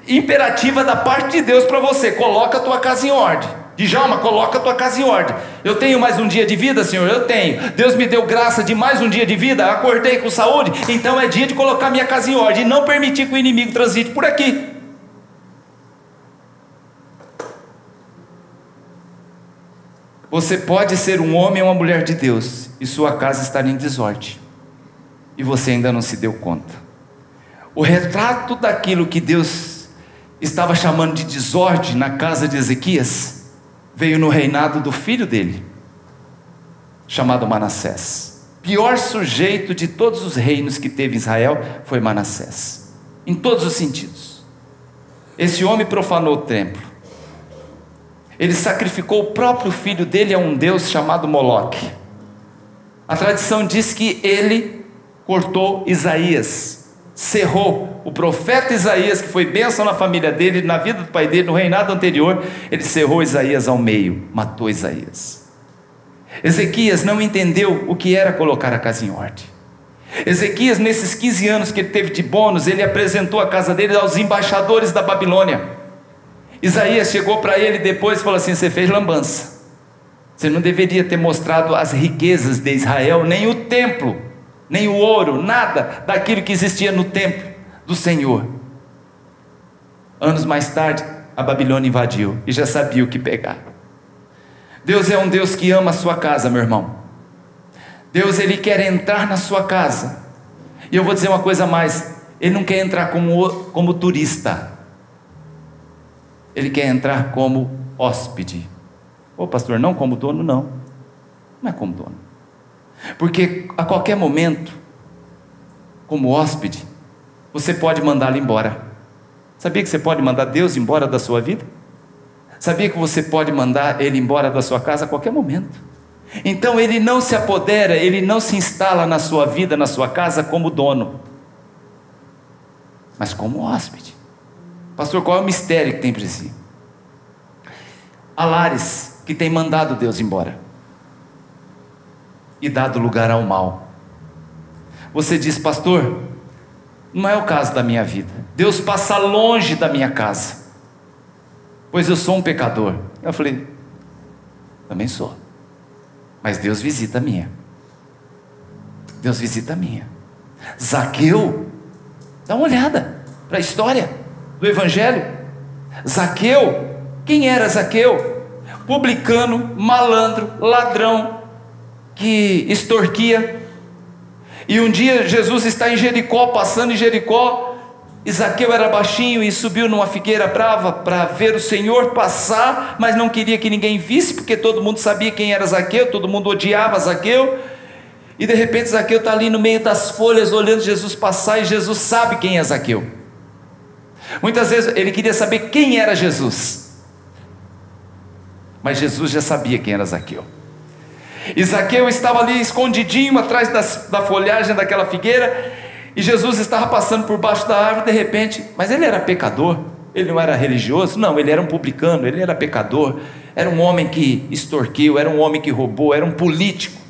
imperativa da parte de Deus para você: coloca a tua casa em ordem. Djalma, coloca a tua casa em ordem. Eu tenho mais um dia de vida, Senhor? Eu tenho. Deus me deu graça de mais um dia de vida, acordei com saúde, então é dia de colocar minha casa em ordem e não permitir que o inimigo transite por aqui. Você pode ser um homem ou uma mulher de Deus e sua casa estar em desordem, e você ainda não se deu conta. O retrato daquilo que Deus estava chamando de desordem na casa de Ezequias veio no reinado do filho dele, chamado Manassés. Pior sujeito de todos os reinos que teve Israel foi Manassés, em todos os sentidos. Esse homem profanou o templo. Ele sacrificou o próprio filho dele a um deus chamado Moloque. A tradição diz que ele cortou Isaías, cerrou o profeta Isaías, que foi bênção na família dele, na vida do pai dele, no reinado anterior. Ele cerrou Isaías ao meio, matou Isaías. Ezequias não entendeu o que era colocar a casa em ordem. Ezequias, nesses 15 anos que ele teve de bônus, ele apresentou a casa dele aos embaixadores da Babilônia. Isaías chegou para ele depois e falou assim: você fez lambança, você não deveria ter mostrado as riquezas de Israel, nem o templo, nem o ouro, nada daquilo que existia no templo do Senhor. Anos mais tarde, a Babilônia invadiu e já sabia o que pegar. Deus é um Deus que ama a sua casa, meu irmão. Deus, Ele quer entrar na sua casa. E eu vou dizer uma coisa a mais: Ele não quer entrar como turista, Ele quer entrar como hóspede. Ô pastor, não como dono, não. Não é como dono. Porque a qualquer momento, como hóspede, você pode mandá-lo embora. Sabia que você pode mandar Deus embora da sua vida? Sabia que você pode mandar Ele embora da sua casa a qualquer momento? Então Ele não se apodera, Ele não se instala na sua vida, na sua casa como dono, mas como hóspede. Pastor, qual é o mistério que tem para si? Há lares que tem mandado Deus embora e dado lugar ao mal. Você diz: pastor, não é o caso da minha vida. Deus passa longe da minha casa, pois eu sou um pecador. Eu falei: também sou, mas Deus visita a minha. Deus visita a minha. Zaqueu, dá uma olhada para a história do Evangelho. Zaqueu, quem era Zaqueu? Publicano, malandro, ladrão, que extorquia. E um dia Jesus está em Jericó, passando em Jericó, e Zaqueu era baixinho e subiu numa figueira brava para ver o Senhor passar, mas não queria que ninguém visse, porque todo mundo sabia quem era Zaqueu, todo mundo odiava Zaqueu. E de repente Zaqueu está ali no meio das folhas, olhando Jesus passar, e Jesus sabe quem é Zaqueu. Muitas vezes ele queria saber quem era Jesus, mas Jesus já sabia quem era Zaqueu. E Zaqueu estava ali escondidinho atrás da folhagem daquela figueira, e Jesus estava passando por baixo da árvore. De repente, mas ele era pecador, ele não era religioso, não, ele era um publicano, ele era pecador, era um homem que extorquiu, era um homem que roubou, era um político.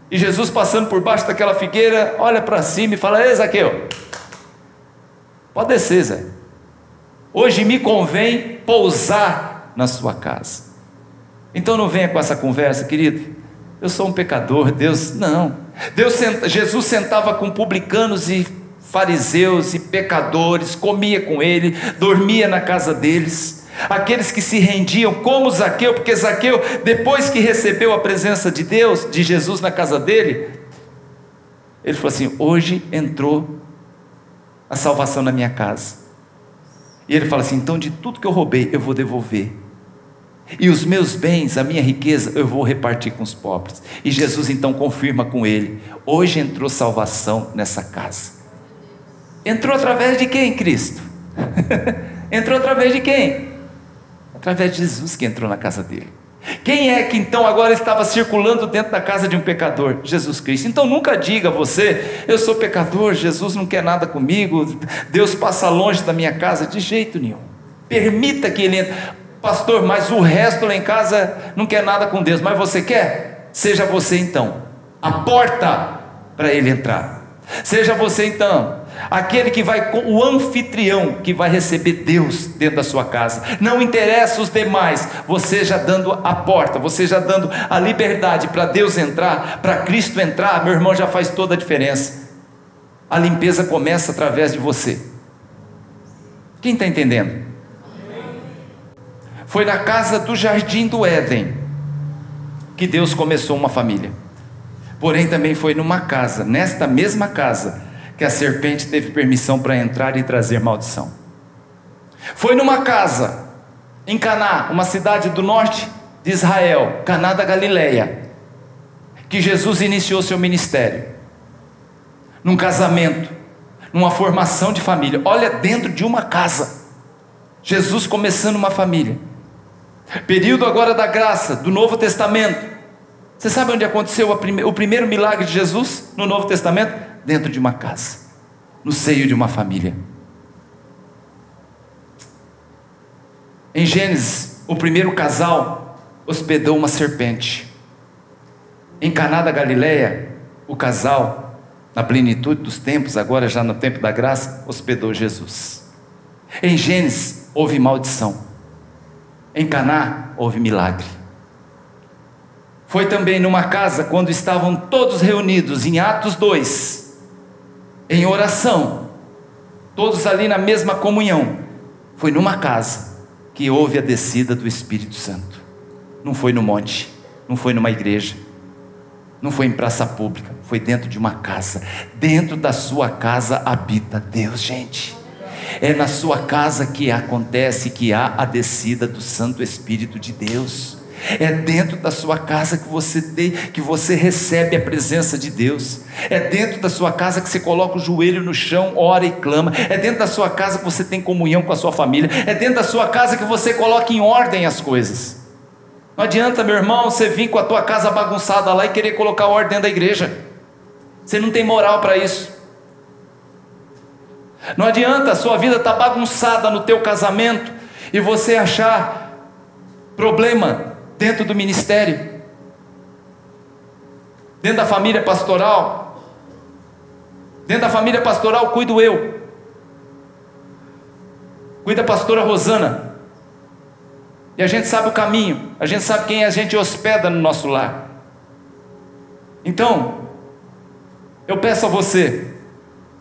E Jesus, passando por baixo daquela figueira, olha para cima e fala: ei Zaqueu, pode descer, Zé, hoje me convém pousar na sua casa. Então não venha com essa conversa, querido, eu sou um pecador. Deus, não. Jesus sentava com publicanos e fariseus e pecadores, comia com ele, dormia na casa deles. Aqueles que se rendiam, como Zaqueu, porque Zaqueu, depois que recebeu a presença de Deus, de Jesus na casa dele, ele falou assim: hoje entrou a salvação na minha casa. E ele fala assim: então de tudo que eu roubei eu vou devolver, e os meus bens, a minha riqueza, eu vou repartir com os pobres. E Jesus então confirma com ele: hoje entrou salvação nessa casa. Entrou através de quem, Cristo? Entrou através de quem? Através de Jesus, que entrou na casa dele. Quem é que então agora estava circulando dentro da casa de um pecador? Jesus Cristo. Então nunca diga a você: eu sou pecador, Jesus não quer nada comigo, Deus passa longe da minha casa. De jeito nenhum. Permita que Ele entre. Pastor, mas o resto lá em casa não quer nada com Deus, mas você quer? Seja você então a porta para Ele entrar. Seja você então aquele que vai, o anfitrião que vai receber Deus dentro da sua casa. Não interessa os demais, você já dando a porta, você já dando a liberdade para Deus entrar, para Cristo entrar, meu irmão, já faz toda a diferença. A limpeza começa através de você. Quem está entendendo? Foi na casa do jardim do Éden que Deus começou uma família. Porém também foi numa casa, nesta mesma casa, que a serpente teve permissão para entrar e trazer maldição. Foi numa casa em Caná, uma cidade do norte de Israel, Caná da Galileia, que Jesus iniciou seu ministério. Num casamento, numa formação de família. Olha, dentro de uma casa, Jesus começando uma família. Período agora da graça, do Novo Testamento. Você sabe onde aconteceu o primeiro milagre de Jesus no Novo Testamento? Dentro de uma casa, no seio de uma família. Em Gênesis, o primeiro casal hospedou uma serpente. Em Caná da Galileia, o casal, na plenitude dos tempos, agora já no tempo da graça, hospedou Jesus. Em Gênesis houve maldição. Em Caná houve milagre. Foi também numa casa quando estavam todos reunidos em Atos 2, em oração, todos ali na mesma comunhão. Foi numa casa que houve a descida do Espírito Santo. Não foi no monte, não foi numa igreja, não foi em praça pública, foi dentro de uma casa. Dentro da sua casa habita Deus, gente. É na sua casa que acontece, que há a descida do Santo Espírito de Deus. É dentro da sua casa que você recebe a presença de Deus. É dentro da sua casa que você coloca o joelho no chão, ora e clama. É dentro da sua casa que você tem comunhão com a sua família. É dentro da sua casa que você coloca em ordem as coisas. Não adianta, meu irmão, você vir com a tua casa bagunçada lá e querer colocar ordem dentro da igreja. Você não tem moral para isso. Não adianta, a sua vida está bagunçada no teu casamento e você achar problema dentro do ministério, dentro da família pastoral. Dentro da família pastoral cuido eu, cuida a pastora Rosana, e a gente sabe o caminho, a gente sabe quem a gente hospeda no nosso lar. Então eu peço a você,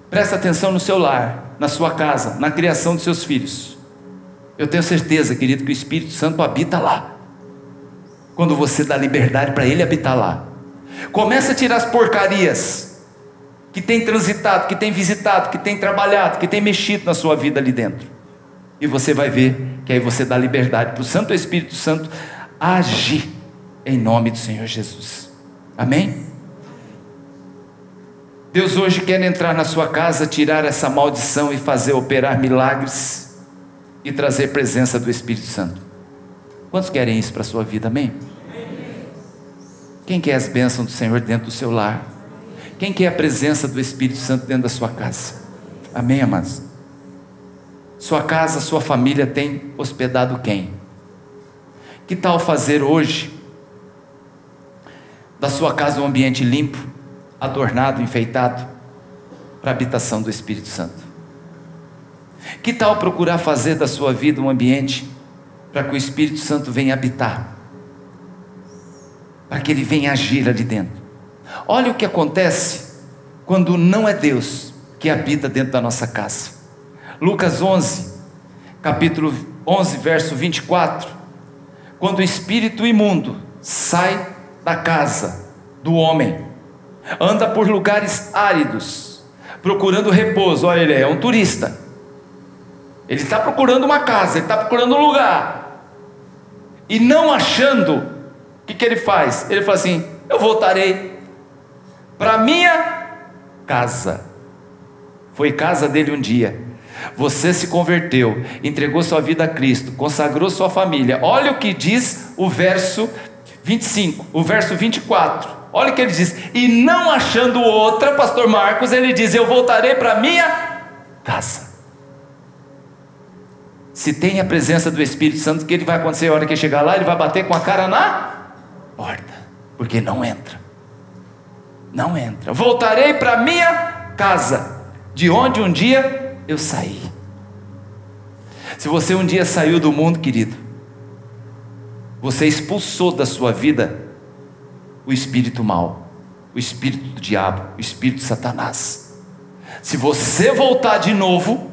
presta atenção no seu lar, na sua casa, na criação dos seus filhos. Eu tenho certeza, querido, que o Espírito Santo habita lá, quando você dá liberdade para Ele habitar lá. Começa a tirar as porcarias que tem transitado, que tem visitado, que tem trabalhado, que tem mexido na sua vida ali dentro, e você vai ver que aí você dá liberdade para o Santo Espírito Santo agir em nome do Senhor Jesus. Amém? Deus hoje quer entrar na sua casa, tirar essa maldição e fazer operar milagres e trazer presença do Espírito Santo. Quantos querem isso para a sua vida? Amém? Quem quer as bênçãos do Senhor dentro do seu lar? Quem quer a presença do Espírito Santo dentro da sua casa? Amém, amados? Sua casa, sua família tem hospedado quem? Que tal fazer hoje da sua casa um ambiente limpo, adornado, enfeitado, para a habitação do Espírito Santo? Que tal procurar fazer da sua vida um ambiente para que o Espírito Santo venha habitar, para que Ele venha agir ali dentro? Olha o que acontece quando não é Deus que habita dentro da nossa casa. Lucas 11, capítulo 11, verso 24, quando o espírito imundo sai da casa do homem, anda por lugares áridos, procurando repouso. Olha, ele é um turista, ele está procurando uma casa, ele está procurando um lugar, e não achando, o que ele faz? Ele fala assim: eu voltarei para minha casa. Foi casa dele um dia, você se converteu, entregou sua vida a Cristo, consagrou sua família. Olha o que diz o verso 25, o verso 24. Olha o que ele diz: e não achando outra, pastor Marcos, ele diz: eu voltarei para minha casa. Se tem a presença do Espírito Santo, o que ele vai acontecer? A hora que ele chegar lá, ele vai bater com a cara na porta, porque não entra. Não entra. Voltarei para minha casa, de onde um dia eu saí. Se você um dia saiu do mundo, querido, você expulsou da sua vida o espírito mau, o espírito do diabo, o espírito de Satanás. Se você voltar de novo,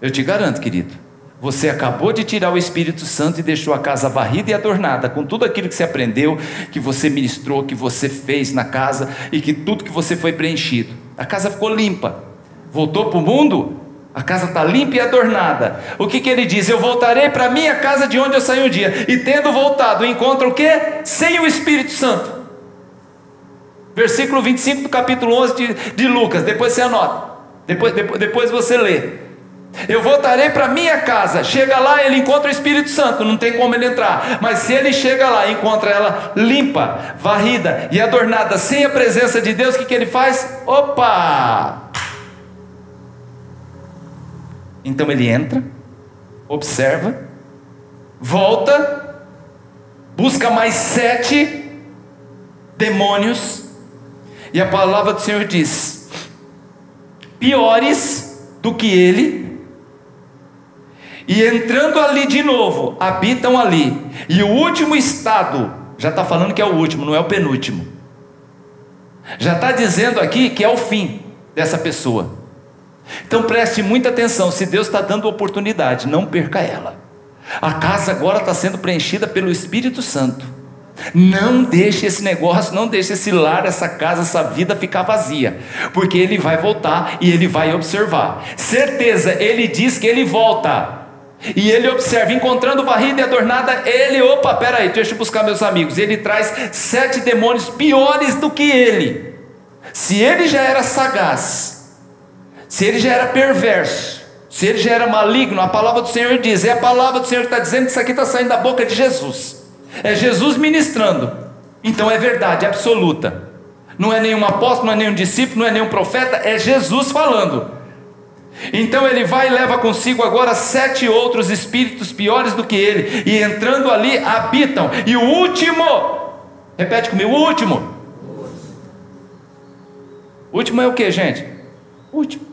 eu te garanto, querido, você acabou de tirar o Espírito Santo e deixou a casa varrida e adornada, com tudo aquilo que você aprendeu, que você ministrou, que você fez na casa, e que tudo que você foi preenchido. A casa ficou limpa. Voltou para o mundo, a casa está limpa e adornada. O que ele diz? Eu voltarei para a minha casa de onde eu saí um dia. E tendo voltado, encontra o quê? Sem o Espírito Santo. Versículo 25 do capítulo 11 de Lucas. Depois você anota. Depois você lê. Eu voltarei para minha casa. Chega lá, ele encontra o Espírito Santo. Não tem como ele entrar. Mas se ele chega lá e encontra ela limpa, varrida e adornada, sem a presença de Deus, o que ele faz? Opa! Então ele entra, observa, volta, busca mais 7 demônios, e a palavra do Senhor diz: piores do que ele, e entrando ali de novo, habitam ali. E o último estado, já está falando que é o último, não é o penúltimo, já está dizendo aqui que é o fim dessa pessoa. Então preste muita atenção. Se Deus está dando oportunidade, não perca ela. A casa agora está sendo preenchida pelo Espírito Santo. Não deixe esse negócio, não deixe esse lar, essa casa, essa vida ficar vazia, porque ele vai voltar e ele vai observar. Certeza, ele diz que ele volta, e ele observa, encontrando varrida e adornada, ele, opa, peraí, deixa eu buscar meus amigos. Ele traz 7 demônios piores do que ele. Se ele já era sagaz, se ele já era perverso, se ele já era maligno, a palavra do Senhor diz, é a palavra do Senhor que está dizendo que isso aqui está saindo da boca de Jesus, é Jesus ministrando, então é verdade absoluta, não é nenhum apóstolo, não é nenhum discípulo, não é nenhum profeta, é Jesus falando. Então ele vai e leva consigo agora 7 outros espíritos piores do que ele, e entrando ali habitam. E o último, repete comigo, o último é o que, gente? Último.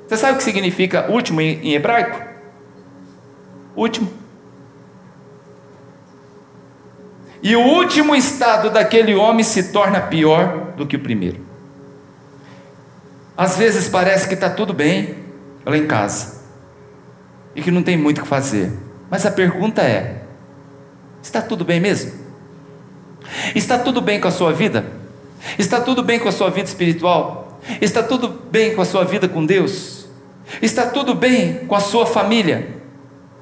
Você sabe o que significa último em hebraico? Último. E o último estado daquele homem se torna pior do que o primeiro. Às vezes parece que está tudo bem lá em casa, e que não tem muito o que fazer. Mas a pergunta é: está tudo bem mesmo? Está tudo bem com a sua vida? Está tudo bem com a sua vida espiritual? Está tudo bem com a sua vida com Deus? Está tudo bem com a sua família?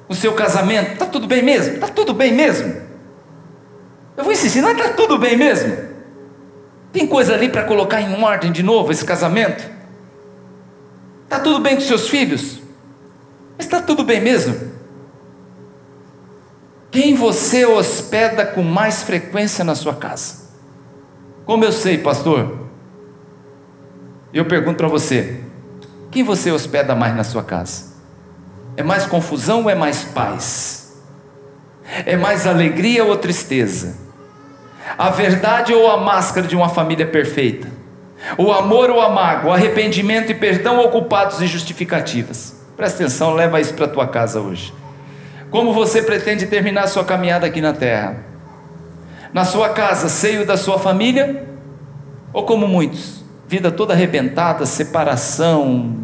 O seu casamento? Está tudo bem mesmo? Está tudo bem mesmo? Eu vou insistir, não está tudo bem mesmo? Tem coisa ali para colocar em ordem de novo esse casamento? Está tudo bem com seus filhos? Mas está tudo bem mesmo? Quem você hospeda com mais frequência na sua casa? Como eu sei, pastor? Eu pergunto para você: quem você hospeda mais na sua casa? É mais confusão ou é mais paz? É mais alegria ou tristeza? A verdade ou a máscara de uma família perfeita? O amor ou a mágoa? O arrependimento e perdão ou culpados e justificativas? Presta atenção, leva isso para a tua casa hoje. Como você pretende terminar a sua caminhada aqui na terra? Na sua casa, seio da sua família? Ou como muitos, vida toda arrebentada, separação,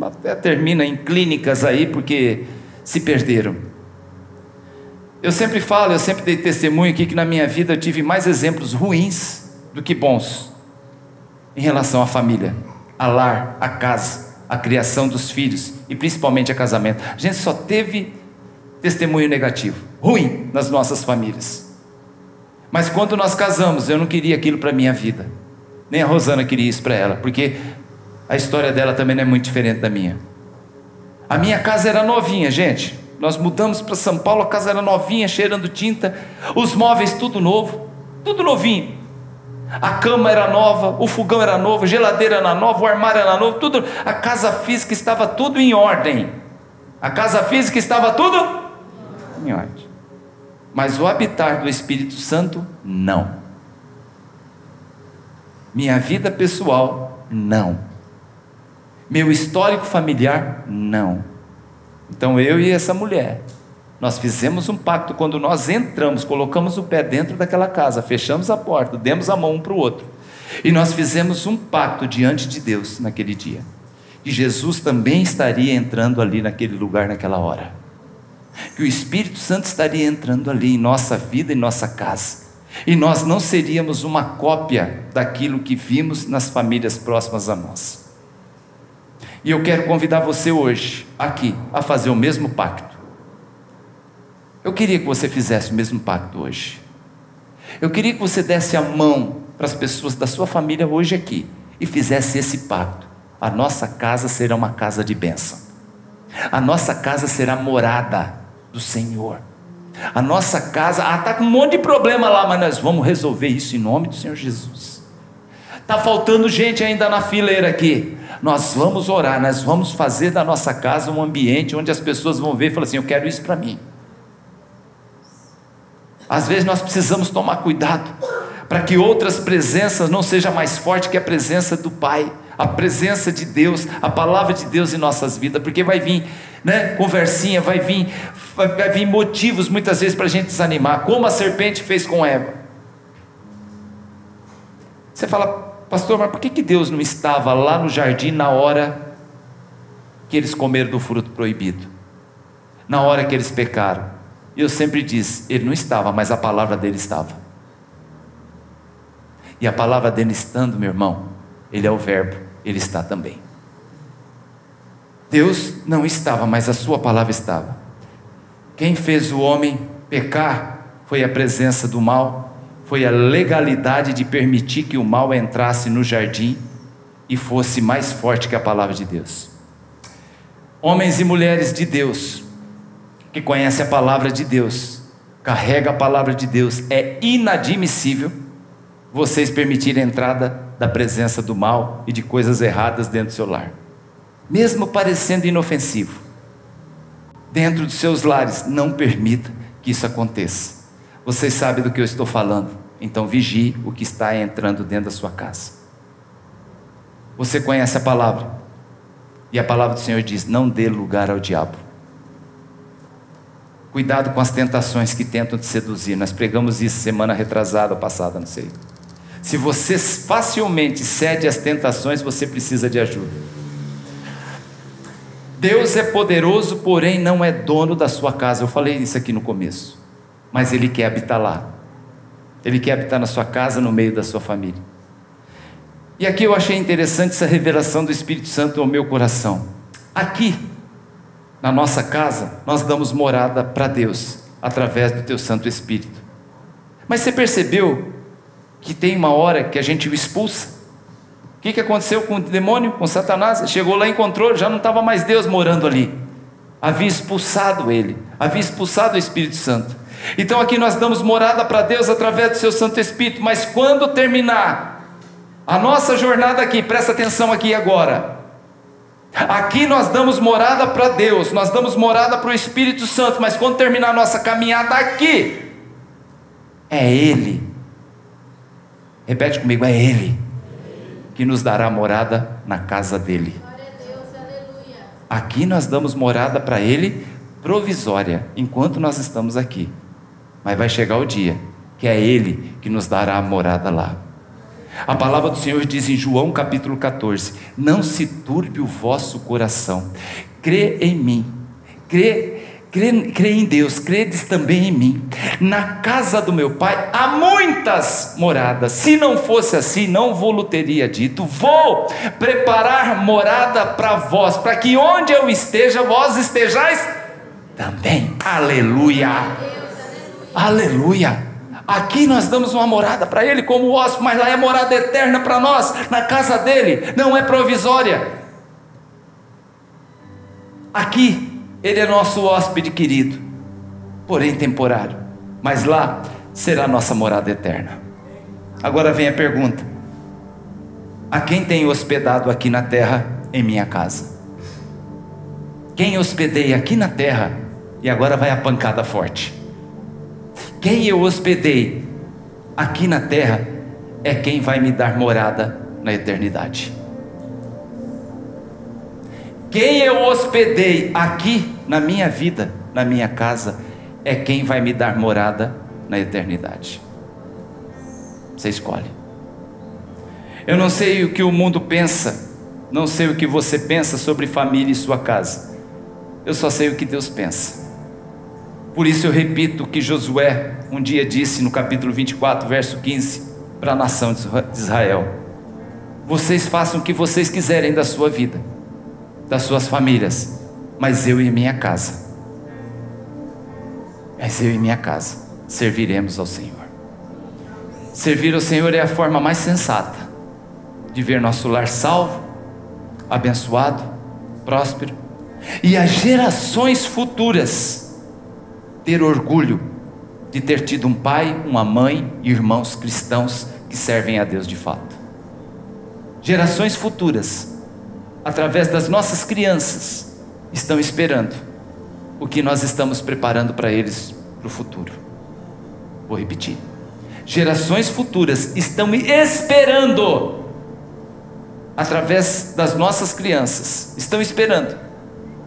até termina em clínicas aí porque se perderam? Eu sempre falo, eu sempre dei testemunho aqui que na minha vida eu tive mais exemplos ruins do que bons em relação à família, a lar, a casa, a criação dos filhos e principalmente a casamento. A gente só teve testemunho negativo, ruim nas nossas famílias. Mas quando nós casamos, eu não queria aquilo para a minha vida, nem a Rosana queria isso para ela, porque A história dela também não é muito diferente da minha. A minha casa era novinha, gente. Nós mudamos para São Paulo, a casa era novinha, cheirando tinta, os móveis tudo novo, tudo novinho. A cama era nova, o fogão era novo, a geladeira era nova, o armário era novo, tudo. A casa física estava tudo em ordem. A casa física estava tudo em ordem. Mas o habitar do Espírito Santo, não. Minha vida pessoal, não. Meu histórico familiar, não. Então eu e essa mulher, nós fizemos um pacto. Quando nós entramos, colocamos o pé dentro daquela casa, fechamos a porta, demos a mão um para o outro, e nós fizemos um pacto diante de Deus naquele dia, que Jesus também estaria entrando ali naquele lugar, naquela hora, que o Espírito Santo estaria entrando ali em nossa vida, em nossa casa, e nós não seríamos uma cópia daquilo que vimos nas famílias próximas a nós. E eu quero convidar você hoje, aqui, a fazer o mesmo pacto. Eu queria que você fizesse o mesmo pacto hoje. Eu queria que você desse a mão para as pessoas da sua família hoje aqui, e fizesse esse pacto. A nossa casa será uma casa de bênção. A nossa casa será morada do Senhor. A nossa casa, está com um monte de problema lá, mas nós vamos resolver isso em nome do Senhor Jesus. Está faltando gente ainda na fileira aqui. Nós vamos orar, nós vamos fazer da nossa casa um ambiente onde as pessoas vão ver e falar assim: eu quero isso para mim. Às vezes nós precisamos tomar cuidado para que outras presenças não sejam mais fortes que a presença do Pai, a presença de Deus, a palavra de Deus em nossas vidas, porque vai vir, conversinha, vai vir motivos muitas vezes para a gente desanimar, como a serpente fez com Eva. Você fala: pastor, mas por que Deus não estava lá no jardim na hora que eles comeram do fruto proibido, na hora que eles pecaram? E eu sempre disse: ele não estava, mas a palavra dele estava. E a palavra dele estando, meu irmão, ele é o verbo, ele está também. Deus não estava, mas a sua palavra estava. Quem fez o homem pecar foi a presença do mal, foi a legalidade de permitir que o mal entrasse no jardim e fosse mais forte que a palavra de Deus. Homens e mulheres de Deus, que conhece a palavra de Deus, carrega a palavra de Deus, é inadmissível vocês permitirem a entrada da presença do mal e de coisas erradas dentro do seu lar, mesmo parecendo inofensivo. Dentro dos seus lares, não permita que isso aconteça. Vocês sabem do que eu estou falando, então vigie o que está entrando dentro da sua casa. Você conhece a palavra, e a palavra do Senhor diz: não dê lugar ao diabo. Cuidado com as tentações que tentam te seduzir. Nós pregamos isso semana retrasada ou passada, não sei. Se você facilmente cede às tentações, você precisa de ajuda. Deus é poderoso, porém não é dono da sua casa. Eu falei isso aqui no começo, mas Ele quer habitar lá. Ele quer habitar na sua casa, no meio da sua família. E aqui eu achei interessante essa revelação do Espírito Santo ao meu coração. Aqui na nossa casa, nós damos morada para Deus, através do teu Santo Espírito. Mas você percebeu que tem uma hora que a gente o expulsa? O que aconteceu com o demônio, com Satanás? Chegou lá e encontrou, já não estava mais Deus morando ali. Havia expulsado ele, havia expulsado o Espírito Santo. Então aqui nós damos morada para Deus através do seu Santo Espírito. Mas quando terminar a nossa jornada aqui, presta atenção aqui agora, aqui nós damos morada para Deus, nós damos morada para o Espírito Santo, mas quando terminar a nossa caminhada aqui, é Ele, repete comigo, é Ele que nos dará morada na casa dEle. Aqui nós damos morada para Ele provisória, enquanto nós estamos aqui, mas vai chegar o dia que é Ele que nos dará a morada lá. A palavra do Senhor diz em João capítulo 14: não se turbe o vosso coração, crê em mim, crê em Deus, credes também em mim. Na casa do meu Pai há muitas moradas, se não fosse assim, não vou-lo teria dito. Vou preparar morada para vós, para que onde eu esteja, vós estejais também. Aleluia, aleluia. Aqui nós damos uma morada para Ele como hóspede, mas lá é morada eterna para nós, na casa dEle, não é provisória. Aqui Ele é nosso hóspede querido, porém temporário, mas lá será a nossa morada eterna. Agora vem a pergunta: a quem tenho hospedado aqui na terra, em minha casa? Quem hospedei aqui na terra, e agora vai a pancada forte. Quem eu hospedei aqui na terra, é quem vai me dar morada na eternidade. Quem eu hospedei aqui na minha vida, na minha casa, é quem vai me dar morada na eternidade. Você escolhe. Eu não sei o que o mundo pensa, não sei o que você pensa sobre família e sua casa. Eu só sei o que Deus pensa. Por isso eu repito o que Josué um dia disse no capítulo 24, verso 15, para a nação de Israel: vocês façam o que vocês quiserem da sua vida, das suas famílias, mas eu e minha casa serviremos ao Senhor. Servir ao Senhor é a forma mais sensata de ver nosso lar salvo, abençoado, próspero, e as gerações futuras ter orgulho de ter tido um pai, uma mãe e irmãos cristãos que servem a Deus de fato. Gerações futuras, através das nossas crianças, estão esperando o que nós estamos preparando para eles para o futuro. Vou repetir: gerações futuras estão esperando, através das nossas crianças, estão esperando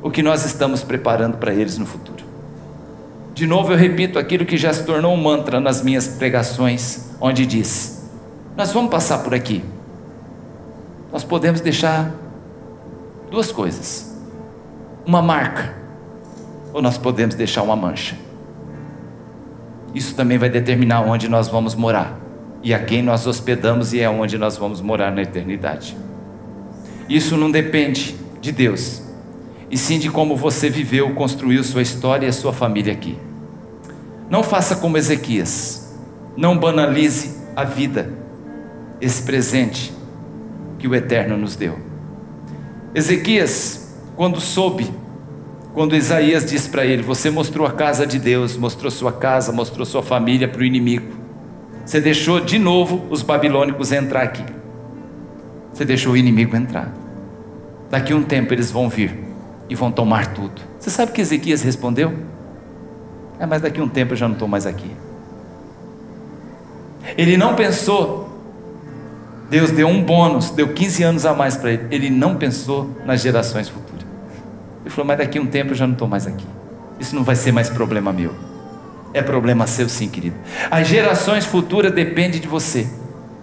o que nós estamos preparando para eles no futuro. De novo eu repito aquilo que já se tornou um mantra nas minhas pregações, onde diz: nós vamos passar por aqui, nós podemos deixar duas coisas, uma marca, ou nós podemos deixar uma mancha. Isso também vai determinar onde nós vamos morar, e a quem nós hospedamos, e é onde nós vamos morar na eternidade. Isso não depende de Deus, e sim de como você viveu, construiu sua história e a sua família aqui. Não faça como Ezequias, não banalize a vida, esse presente que o Eterno nos deu. Ezequias, quando Isaías disse para ele: você mostrou a casa de Deus, mostrou sua casa, mostrou sua família para o inimigo, você deixou de novo os babilônicos entrar aqui, você deixou o inimigo entrar, daqui a um tempo eles vão vir e vão tomar tudo. Você sabe o que Ezequias respondeu? Mas daqui a um tempo eu já não estou mais aqui. Ele não pensou, Deus deu um bônus, deu 15 anos a mais para ele. Ele não pensou nas gerações futuras. Ele falou: mas daqui a um tempo eu já não estou mais aqui. Isso não vai ser mais problema meu. É problema seu sim, querido. As gerações futuras dependem de você,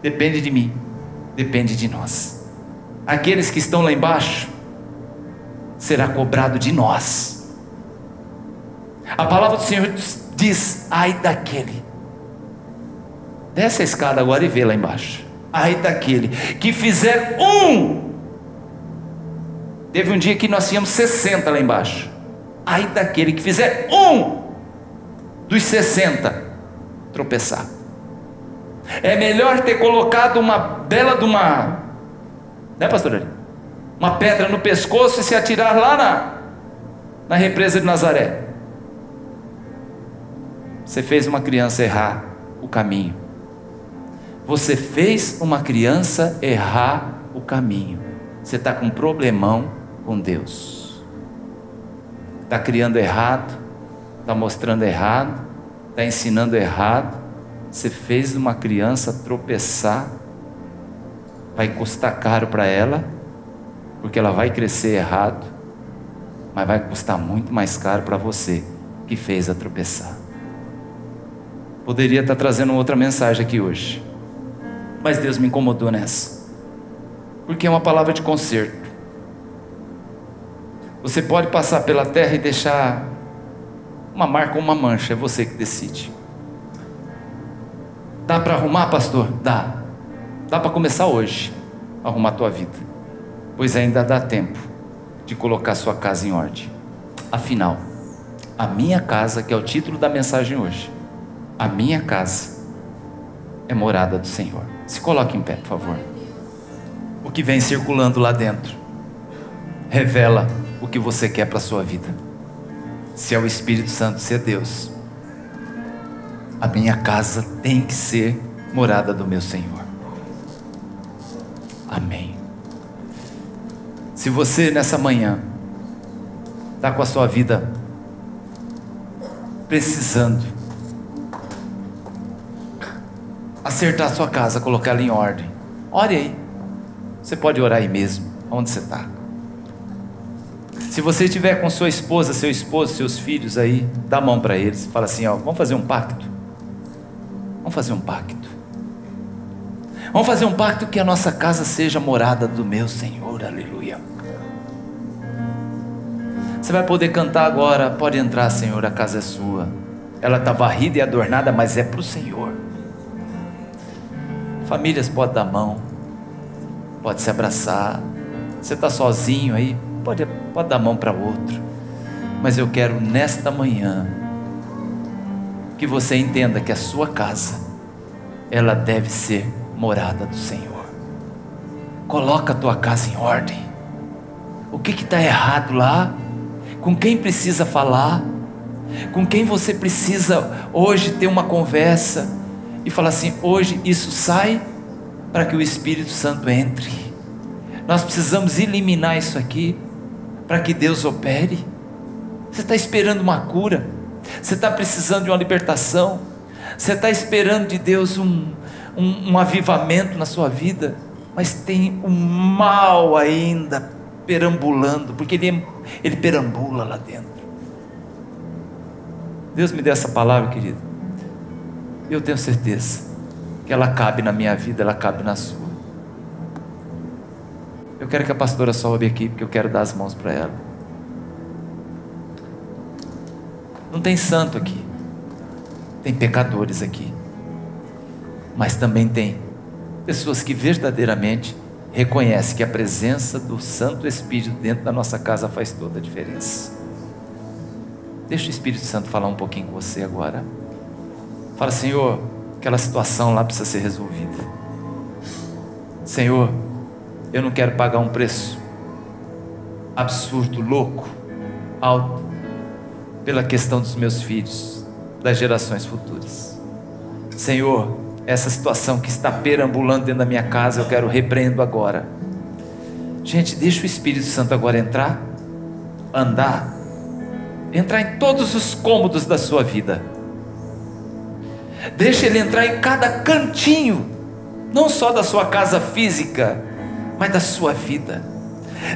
depende de mim, depende de nós. Aqueles que estão lá embaixo, será cobrado de nós. A palavra do Senhor diz: ai daquele, desce a escada agora e vê lá embaixo, ai daquele que fizer teve um dia que nós tínhamos 60 lá embaixo, ai daquele que fizer dos 60 tropeçar. É melhor ter colocado uma bela de uma, né, pastor Ari? Uma pedra no pescoço e se atirar lá na represa de Nazaré. Você fez uma criança errar o caminho. Você fez uma criança errar o caminho. Você está com um problemão com Deus. Está criando errado, está mostrando errado, está ensinando errado. Você fez uma criança tropeçar. Vai custar caro para ela, porque ela vai crescer errado, mas vai custar muito mais caro para você que fez a tropeçar. Poderia estar trazendo outra mensagem aqui hoje, mas Deus me incomodou nessa, porque é uma palavra de conserto. Você pode passar pela terra e deixar uma marca ou uma mancha, é você que decide. Dá para arrumar, pastor? Dá para começar hoje a arrumar a tua vida, pois ainda dá tempo de colocar sua casa em ordem. Afinal, a minha casa, que é o título da mensagem hoje, a minha casa é morada do Senhor. Se coloque em pé, por favor. O que vem circulando lá dentro revela o que você quer para a sua vida. Se é o Espírito Santo, se é Deus, a minha casa tem que ser morada do meu Senhor. Amém. Se você nessa manhã está com a sua vida precisando acertar a sua casa, colocar ela em ordem, ore aí. Você pode orar aí mesmo, onde você está. Se você estiver com sua esposa, seu esposo, seus filhos aí, dá a mão para eles, fala assim, ó, vamos fazer um pacto. Vamos fazer um pacto. Vamos fazer um pacto que a nossa casa seja morada do meu Senhor, aleluia. Você vai poder cantar agora, pode entrar, Senhor, a casa é sua. Ela está varrida e adornada, mas é para o Senhor. Famílias podem dar mão, pode se abraçar. Você está sozinho aí, pode dar mão para outro. Mas eu quero nesta manhã que você entenda que a sua casa, ela deve ser morada do Senhor. Coloca a tua casa em ordem. O que está errado lá? Com quem precisa falar? Com quem você precisa hoje ter uma conversa e falar assim, hoje isso sai para que o Espírito Santo entre. Nós precisamos eliminar isso aqui para que Deus opere. Você está esperando uma cura, você está precisando de uma libertação, você está esperando de Deus um avivamento na sua vida, mas tem um mal ainda perambulando, porque ele perambula lá dentro. Deus me deu essa palavra, querido, eu tenho certeza que ela cabe na minha vida, ela cabe na sua. Eu quero que a pastora sobe aqui, porque eu quero dar as mãos para ela. Não tem santo aqui, tem pecadores aqui, mas também tem pessoas que verdadeiramente reconhecem que a presença do Santo Espírito dentro da nossa casa faz toda a diferença. Deixa o Espírito Santo falar um pouquinho com você agora. Fala, Senhor, aquela situação lá precisa ser resolvida. Senhor, eu não quero pagar um preço absurdo, louco, alto, pela questão dos meus filhos, das gerações futuras. Senhor, essa situação que está perambulando dentro da minha casa, eu quero repreendo agora. Gente, deixa o Espírito Santo agora entrar em todos os cômodos da sua vida. Deixa ele entrar em cada cantinho, não só da sua casa física, mas da sua vida.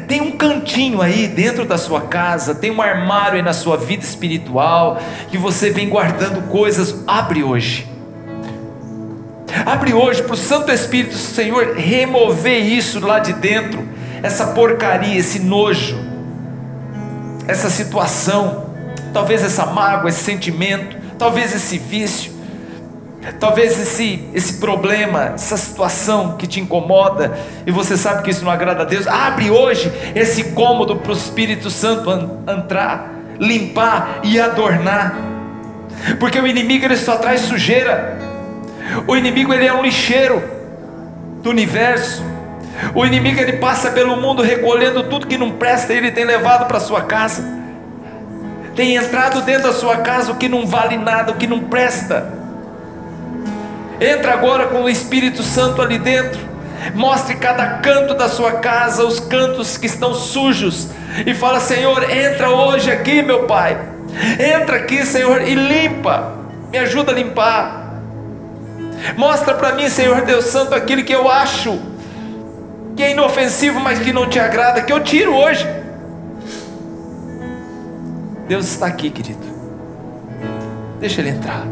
Tem um cantinho aí dentro da sua casa, tem um armário aí na sua vida espiritual, que você vem guardando coisas. Abre hoje para o Santo Espírito do Senhor remover isso lá de dentro, essa porcaria, esse nojo, essa situação, talvez essa mágoa, esse sentimento, talvez esse vício, talvez esse problema, essa situação que te incomoda, e você sabe que isso não agrada a Deus. Abre hoje esse cômodo para o Espírito Santo entrar, limpar e adornar, porque o inimigo ele só traz sujeira. O inimigo ele é um lixeiro do universo. O inimigo ele passa pelo mundo recolhendo tudo que não presta, e ele tem levado para sua casa, tem entrado dentro da sua casa o que não vale nada, o que não presta. Entra agora com o Espírito Santo ali dentro, mostre cada canto da sua casa, os cantos que estão sujos, e fala, Senhor, entra hoje aqui, meu Pai, entra aqui, Senhor, e limpa, me ajuda a limpar. Mostra para mim, Senhor Deus Santo, aquilo que eu acho que é inofensivo, mas que não te agrada, que eu tiro hoje. Deus está aqui, querido, deixa Ele entrar.